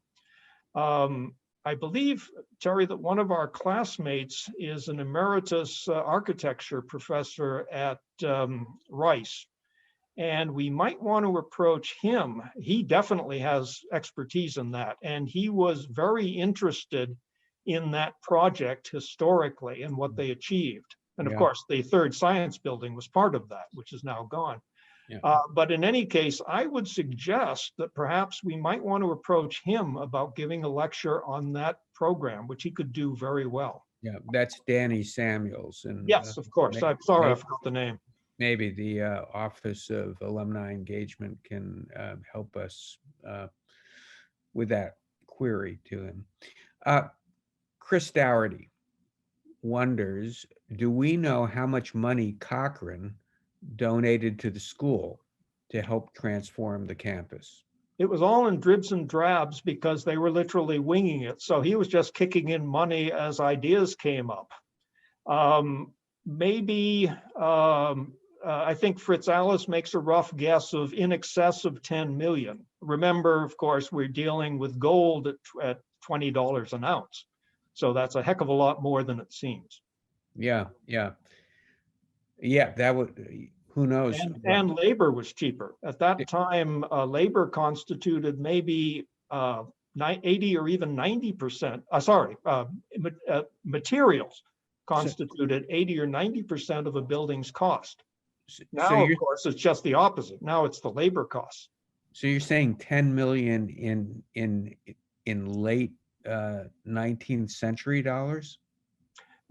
I believe, Terry, that one of our classmates is an emeritus architecture professor at Rice. And we might want to approach him. He definitely has expertise in that. And he was very interested in that project historically and what they achieved. And of course, the third science building was part of that, which is now gone. Yeah. But in any case, I would suggest that perhaps we might want to approach him about giving a lecture on that program, which he could do very well. Yeah, that's Danny Samuels. And yes, of course. I'm sorry, I forgot the name. Maybe the Office of Alumni Engagement can help us with that query to him. Chris Dougherty wonders, do we know how much money Cochrane donated to the school to help transform the campus? It was all in dribs and drabs because they were literally winging it. So he was just kicking in money as ideas came up. I think Fritz Alice makes a rough guess of in excess of 10 million. Remember, of course, we're dealing with gold at $20 an ounce. So that's a heck of a lot more than it seems. Yeah, that would, who knows? And labor was cheaper. At that time, labor constituted maybe 80 or even 90%, materials constituted 80 or 90% of a building's cost. Now, of course, it's just the opposite. Now it's the labor costs. So you're saying 10 million in late 19th century dollars?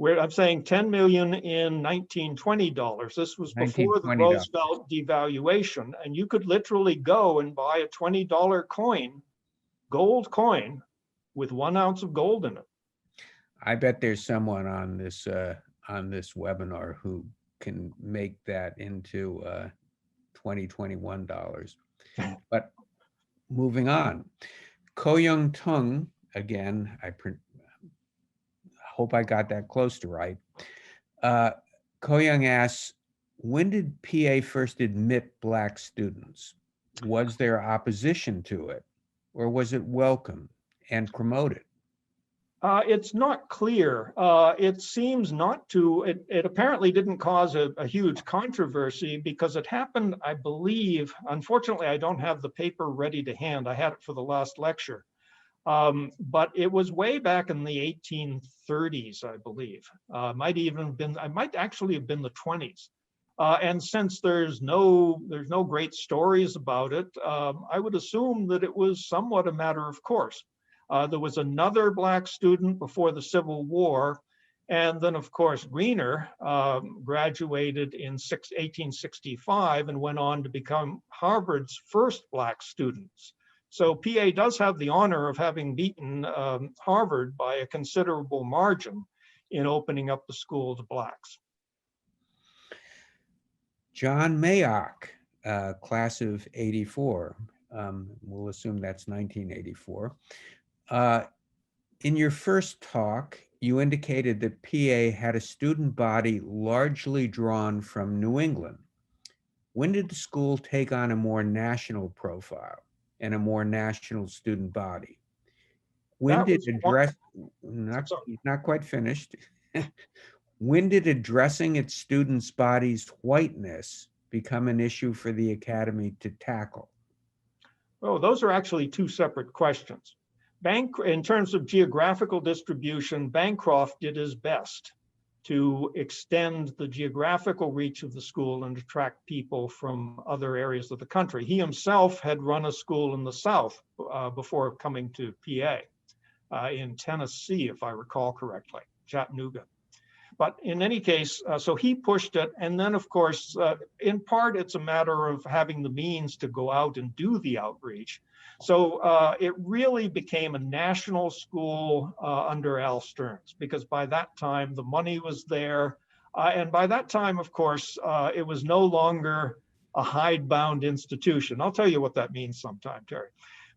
I'm saying 10 million in 1920 dollars. This was before the Roosevelt devaluation, and you could literally go and buy a $20 coin, gold coin, with 1 ounce of gold in it. I bet there's someone on this webinar who can make that into 2021 dollars. But moving on, Ko Young Tung, again, I hope I got that close to right. Ko Young asks, when did PA first admit Black students? Was there opposition to it, or was it welcomed and promoted? It's not clear. It seems not to. It apparently didn't cause a huge controversy because it happened, I believe. Unfortunately, I don't have the paper ready to hand. I had it for the last lecture. But it was way back in the 1830s, I believe. I might actually have been the 20s. And since there's no great stories about it, I would assume that it was somewhat a matter of course. There was another Black student before the Civil War. And then, of course, Greener graduated in 1865 and went on to become Harvard's first Black students. So PA does have the honor of having beaten Harvard by a considerable margin in opening up the school to Blacks. John Mayock, class of 84. We'll assume that's 1984. In your first talk, you indicated that PA had a student body largely drawn from New England. When did the school take on a more national profile and a more national student body? When did not quite finished. When did addressing its students' bodies' whiteness become an issue for the academy to tackle? Oh, those are actually two separate questions. In terms of geographical distribution, Bancroft did his best to extend the geographical reach of the school and attract people from other areas of the country. He himself had run a school in the South before coming to PA, in Tennessee, if I recall correctly, Chattanooga. But in any case, so he pushed it. And then, of course, in part, it's a matter of having the means to go out and do the outreach. So it really became a national school under Al Stearns, because by that time, the money was there. And by that time, of course, it was no longer a hidebound institution. I'll tell you what that means sometime, Terry.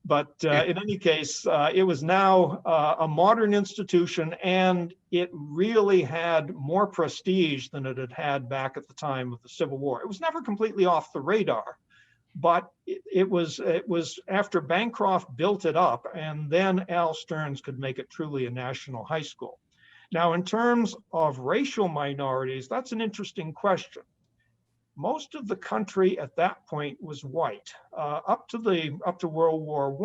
But in any case, it was now a modern institution, and it really had more prestige than it had had back at the time of the Civil War. It was never completely off the radar, but it was after Bancroft built it up, and then Al Stearns could make it truly a national high school. Now, in terms of racial minorities, that's an interesting question. Most of the country at that point was white. Up to World War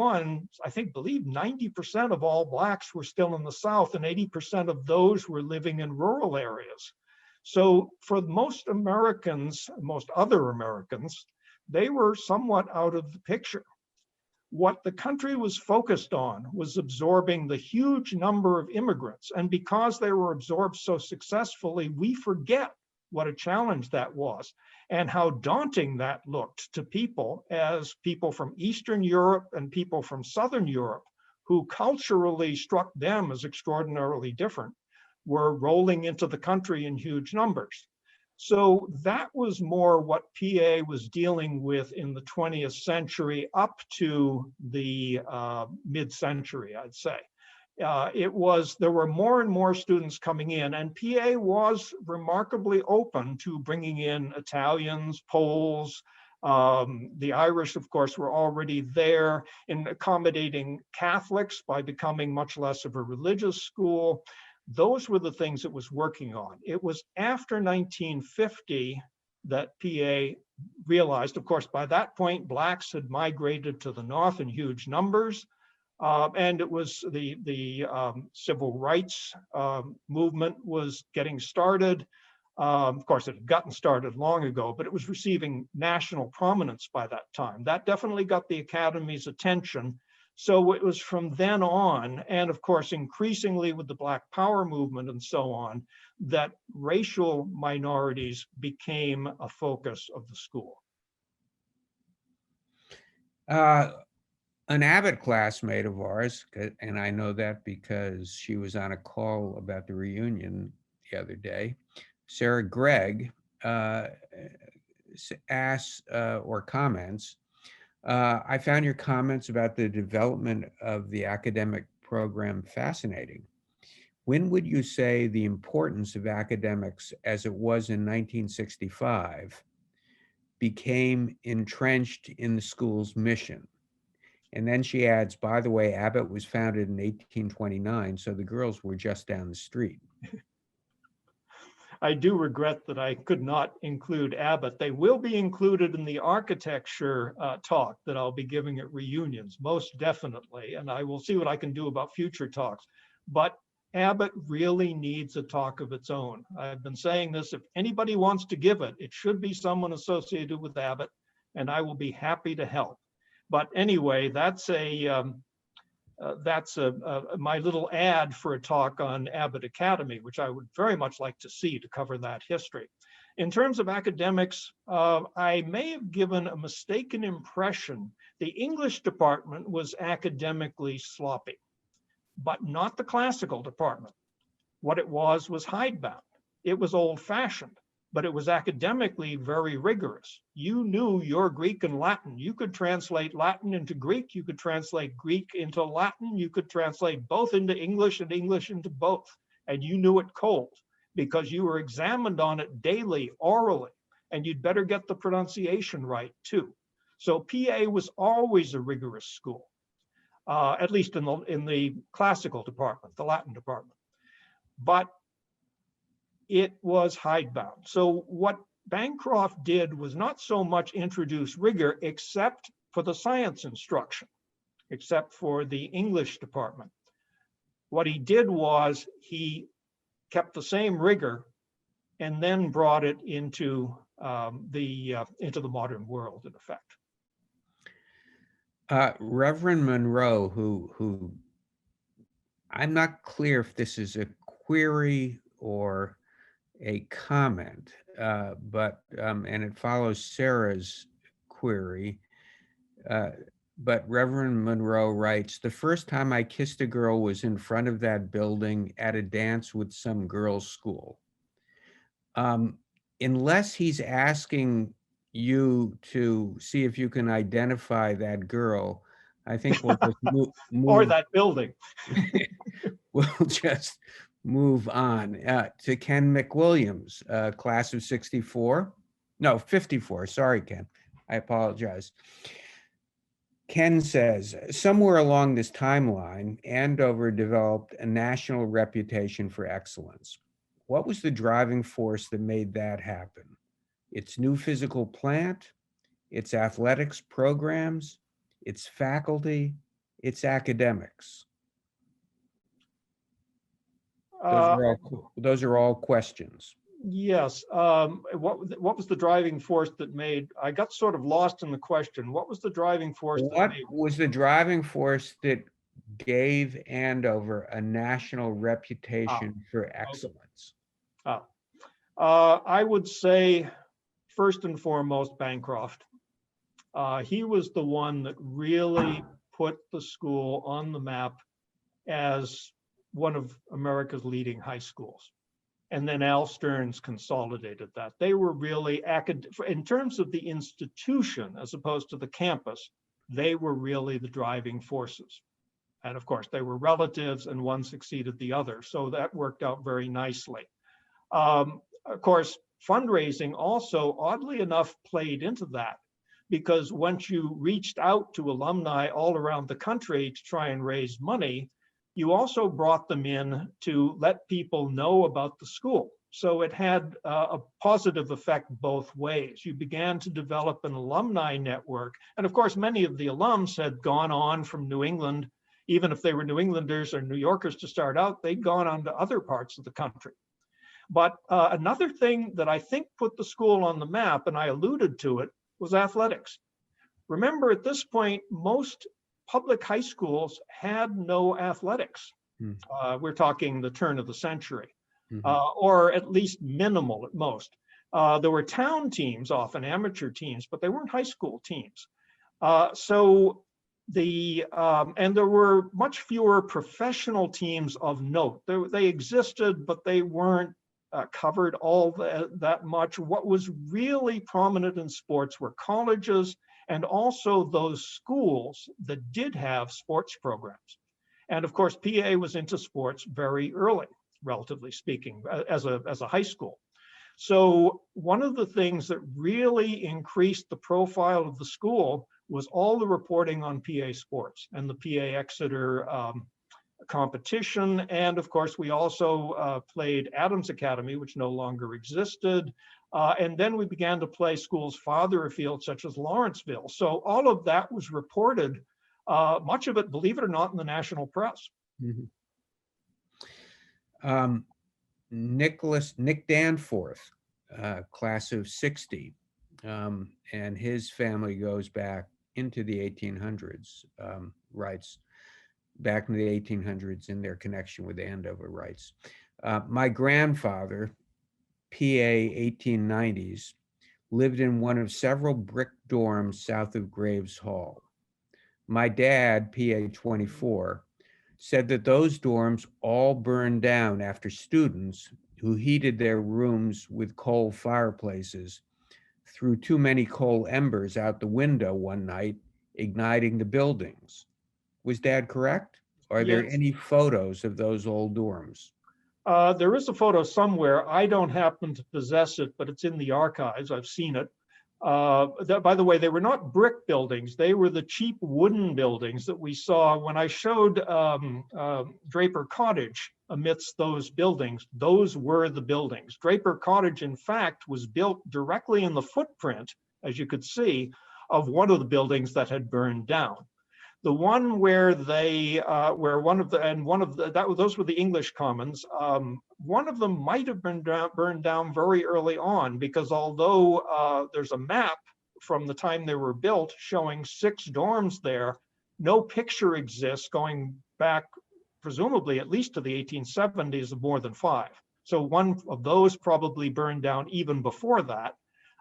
I believe 90% of all Blacks were still in the South, and 80% of those were living in rural areas. So for most Americans, most other Americans, they were somewhat out of the picture. What the country was focused on was absorbing the huge number of immigrants. And because they were absorbed so successfully, we forget what a challenge that was and how daunting that looked to people, as people from Eastern Europe and people from Southern Europe, who culturally struck them as extraordinarily different, were rolling into the country in huge numbers. So that was more what PA was dealing with in the 20th century up to the mid-century, I'd say. There were more and more students coming in, and PA was remarkably open to bringing in Italians, Poles, the Irish, of course, were already there, in accommodating Catholics by becoming much less of a religious school. Those were the things it was working on. It was after 1950 that PA realized, of course, by that point, Blacks had migrated to the North in huge numbers. And it was the civil rights movement was getting started. Of course, it had gotten started long ago, but it was receiving national prominence by that time. That definitely got the Academy's attention. So it was from then on, and of course, increasingly with the Black Power movement and so on, that racial minorities became a focus of the school. An Abbott classmate of ours, and I know that because she was on a call about the reunion the other day, Sarah Gregg, asks or comments, I found your comments about the development of the academic program fascinating. When would you say the importance of academics as it was in 1965 became entrenched in the school's mission? And then she adds, by the way, Abbott was founded in 1829, so the girls were just down the street. I do regret that I could not include Abbott. They will be included in the architecture talk that I'll be giving at reunions, most definitely. And I will see what I can do about future talks. But Abbott really needs a talk of its own. I've been saying this, if anybody wants to give it, it should be someone associated with Abbott, and I will be happy to help. But anyway, that's a that's my little ad for a talk on Abbott Academy, which I would very much like to see to cover that history. In terms of academics, I may have given a mistaken impression. The English department was academically sloppy, but not the classical department. What it was hidebound. It was old-fashioned, but it was academically very rigorous. You knew your Greek and Latin. You could translate Latin into Greek. You could translate Greek into Latin. You could translate both into English and English into both. And you knew it cold because you were examined on it daily, orally, and you'd better get the pronunciation right too. So PA was always a rigorous school, at least in the classical department, the Latin department. But it was hidebound. So what Bancroft did was not so much introduce rigor, except for the science instruction, except for the English department. What he did was he kept the same rigor and then brought it into the modern world, in effect. Reverend Monroe, who I'm not clear if this is a query or a comment, but and it follows Sarah's query. But Reverend Monroe writes, the first time I kissed a girl was in front of that building at a dance with some girls' school. Unless he's asking you to see if you can identify that girl, I think we'll just move Or that building. we'll just move on to Ken Mcwilliams, class of 64. No, 54. Sorry, Ken. I apologize. Ken says, somewhere along this timeline, Andover developed a national reputation for excellence. What was the driving force that made that happen? Its new physical plant, its athletics programs, its faculty, its academics. Those are all questions. Yes. What was the driving force that made, I got sort of lost in the question. What was the driving force? What was the driving force that gave Andover a national reputation for excellence? I would say, first and foremost, Bancroft. He was the one that really put the school on the map as one of America's leading high schools. And then Al Stearns consolidated that. They were really, in terms of the institution, as opposed to the campus, they were really the driving forces. And of course, they were relatives and one succeeded the other. So that worked out very nicely. Of course, fundraising also, oddly enough, played into that, because once you reached out to alumni all around the country to try and raise money, you also brought them in to let people know about the school. So it had a positive effect both ways. You began to develop an alumni network. And of course, many of the alums had gone on from New England. Even if they were New Englanders or New Yorkers to start out, they'd gone on to other parts of the country. But another thing that I think put the school on the map, and I alluded to it, was athletics. Remember, at this point, most public high schools had no athletics. We're talking the turn of the century, or at least minimal at most. There were town teams, often amateur teams, but they weren't high school teams. And there were much fewer professional teams of note. They existed, but they weren't covered all that much. What was really prominent in sports were colleges and also those schools that did have sports programs. And of course, PA was into sports very early, relatively speaking, as a high school. So one of the things that really increased the profile of the school was all the reporting on PA sports and the PA Exeter competition. And of course, we also played Adams Academy, which no longer existed. And then we began to play schools farther afield, such as Lawrenceville. So all of that was reported, much of it, believe it or not, in the national press. Nick Danforth, class of 60, and his family goes back into the 1800s, writes, back in the 1800s in their connection with Andover rights. My grandfather, PA 1890s, lived in one of several brick dorms south of Graves Hall. My dad, PA 24, said that those dorms all burned down after students who heated their rooms with coal fireplaces threw too many coal embers out the window one night, igniting the buildings. Was Dad correct? Are there Yes. any photos of those old dorms? There is a photo somewhere. I don't happen to possess it, but it's in the archives. I've seen it. By the way, they were not brick buildings. They were the cheap wooden buildings that we saw when I showed Draper Cottage amidst those buildings. Those were the buildings. Draper Cottage, in fact, was built directly in the footprint, as you could see, of one of the buildings that had burned down. The one where they, where one of the, those were the English Commons. One of them might have been burned down very early on, because although there's a map from the time they were built showing 6 dorms there, no picture exists going back, presumably at least to the 1870s, of more than 5. So one of those probably burned down even before that.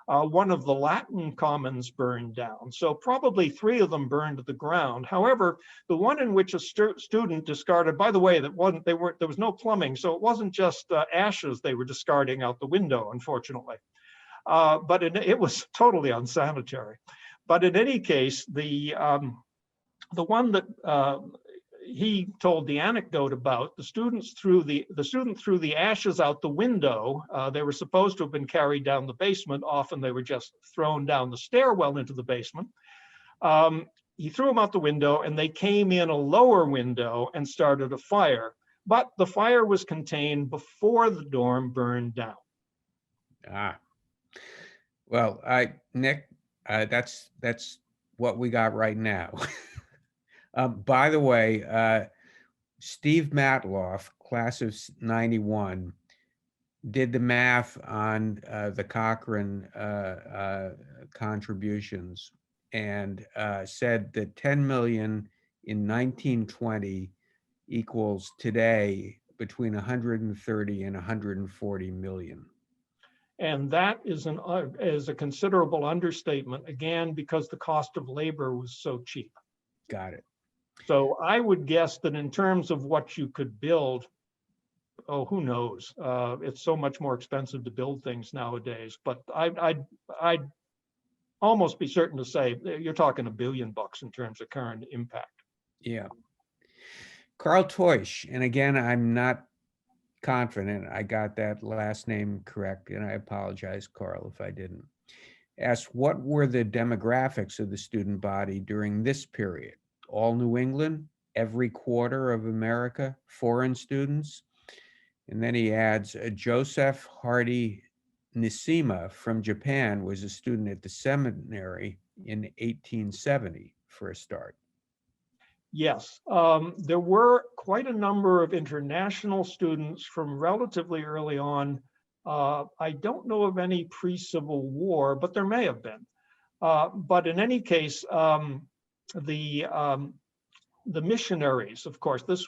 One of the Latin Commons burned down. So probably 3 of them burned to the ground. However, the one in which a student discarded, by the way, there was no plumbing, so it wasn't just ashes they were discarding out the window, unfortunately. But it was totally unsanitary. But in any case, the one that he told the anecdote about, the student threw the ashes out the window. They were supposed to have been carried down the basement. Often they were just thrown down the stairwell into the basement. He threw them out the window, and they came in a lower window and started a fire. But the fire was contained before the dorm burned down. Well, Nick, that's what we got right now. By the way, Steve Matloff, class of 91, did the math on the Cochrane contributions and said that 10 million in 1920 equals today between 130 and 140 million. And that is a considerable understatement, again, because the cost of labor was so cheap. Got it. So I would guess that in terms of what you could build, oh, who knows? It's so much more expensive to build things nowadays. But I'd almost be certain to say you're talking $1 billion in terms of current impact. Yeah. Carl Teusch, and again, I'm not confident I got that last name correct, and I apologize, Carl, if I didn't. Asked, what were the demographics of the student body during this period? All New England, every quarter of America, foreign students? And then he adds, Joseph Hardy Nishima from Japan was a student at the seminary in 1870 for a start. Yes, there were quite a number of international students from relatively early on. I don't know of any pre-Civil War, but there may have been. But in any case, the missionaries, of course, this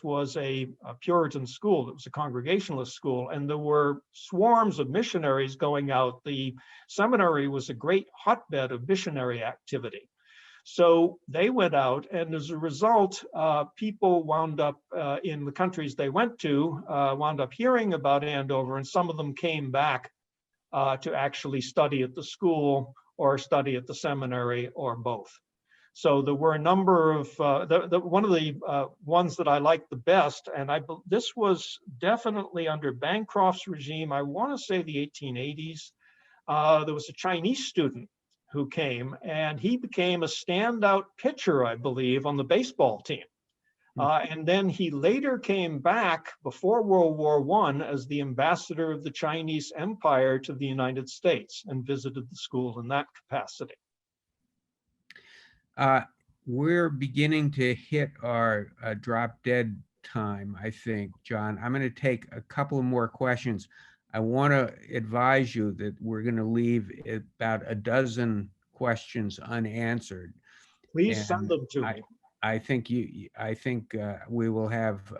was a Puritan school. It was a Congregationalist school, and there were swarms of missionaries going out. The seminary was a great hotbed of missionary activity. So they went out, and as a result, people wound up in the countries they went to, wound up hearing about Andover, and some of them came back to actually study at the school or study at the seminary or both. So there were a number of, one of the ones that I liked the best, and this was definitely under Bancroft's regime, I want to say the 1880s, there was a Chinese student who came, and he became a standout pitcher, I believe, on the baseball team. And then he later came back before World War I as the ambassador of the Chinese Empire to the United States and visited the school in that capacity. We're beginning to hit our drop dead time, I think, John. I'm going to take a couple of more questions. I want to advise you that we're going to leave about a dozen questions unanswered. Please send them to me. I think we will have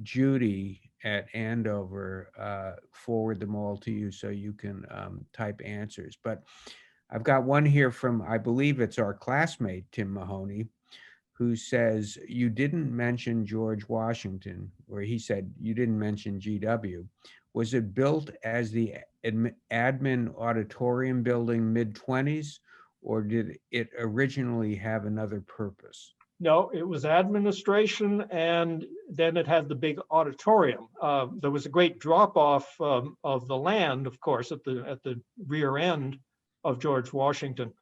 Judy at Andover forward them all to you so you can type answers. But I've got one here from, I believe it's our classmate, Tim Mahoney, who says, you didn't mention George Washington, or he said, you didn't mention GW. Was it built as the admin auditorium building mid-20s, or did it originally have another purpose? No, it was administration, and then it had the big auditorium. There was a great drop-off of the land, of course, at the rear end of George Washington.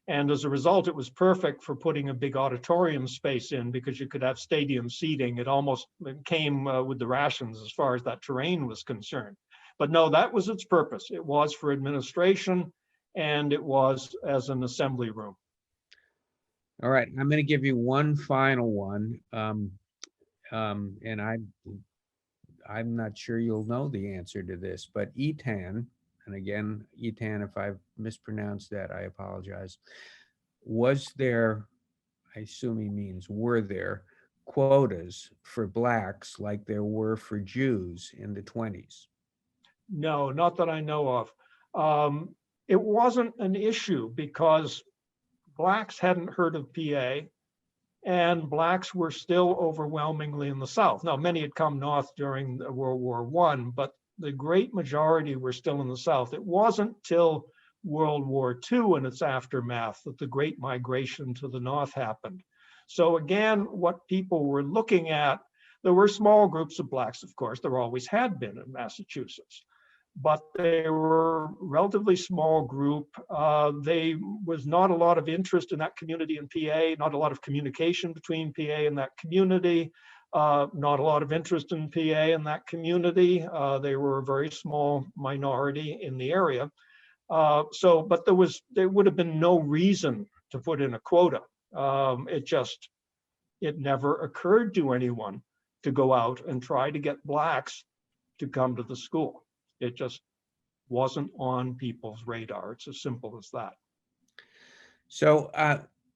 And as a result, it was perfect for putting a big auditorium space in because you could have stadium seating. It almost came with the rations as far as that terrain was concerned. But no, that was its purpose. It was for administration, and it was as an assembly room. All right, I'm going to give you one final one, and I'm not sure you'll know the answer to this, but Etan, and again, Etan, if I've mispronounced that, I apologize. Was there, I assume he means, were there quotas for blacks like there were for Jews in the 20s? No, not that I know of. It wasn't an issue because blacks hadn't heard of PA, and blacks were still overwhelmingly in the South. Now, many had come north during World War I, but the great majority were still in the South. It wasn't till World War II and its aftermath that the great migration to the North happened. So again, what people were looking at, there were small groups of blacks, of course, there always had been in Massachusetts, but they were a relatively small group. There was not a lot of interest in that community in PA, not a lot of communication between PA and that community, not a lot of interest in PA in that community. They were a very small minority in the area. But there would have been no reason to put in a quota. It never occurred to anyone to go out and try to get blacks to come to the school. It just wasn't on people's radar. It's as simple as that. So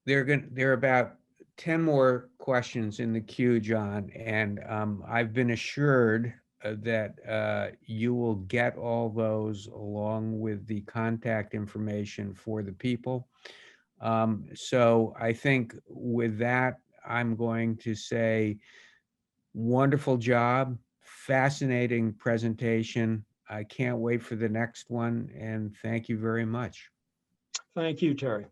there are about 10 more questions in the queue, John, and I've been assured that you will get all those along with the contact information for the people. So I think with that, I'm going to say, wonderful job, fascinating presentation. I can't wait for the next one, and thank you very much. Thank you, Terry.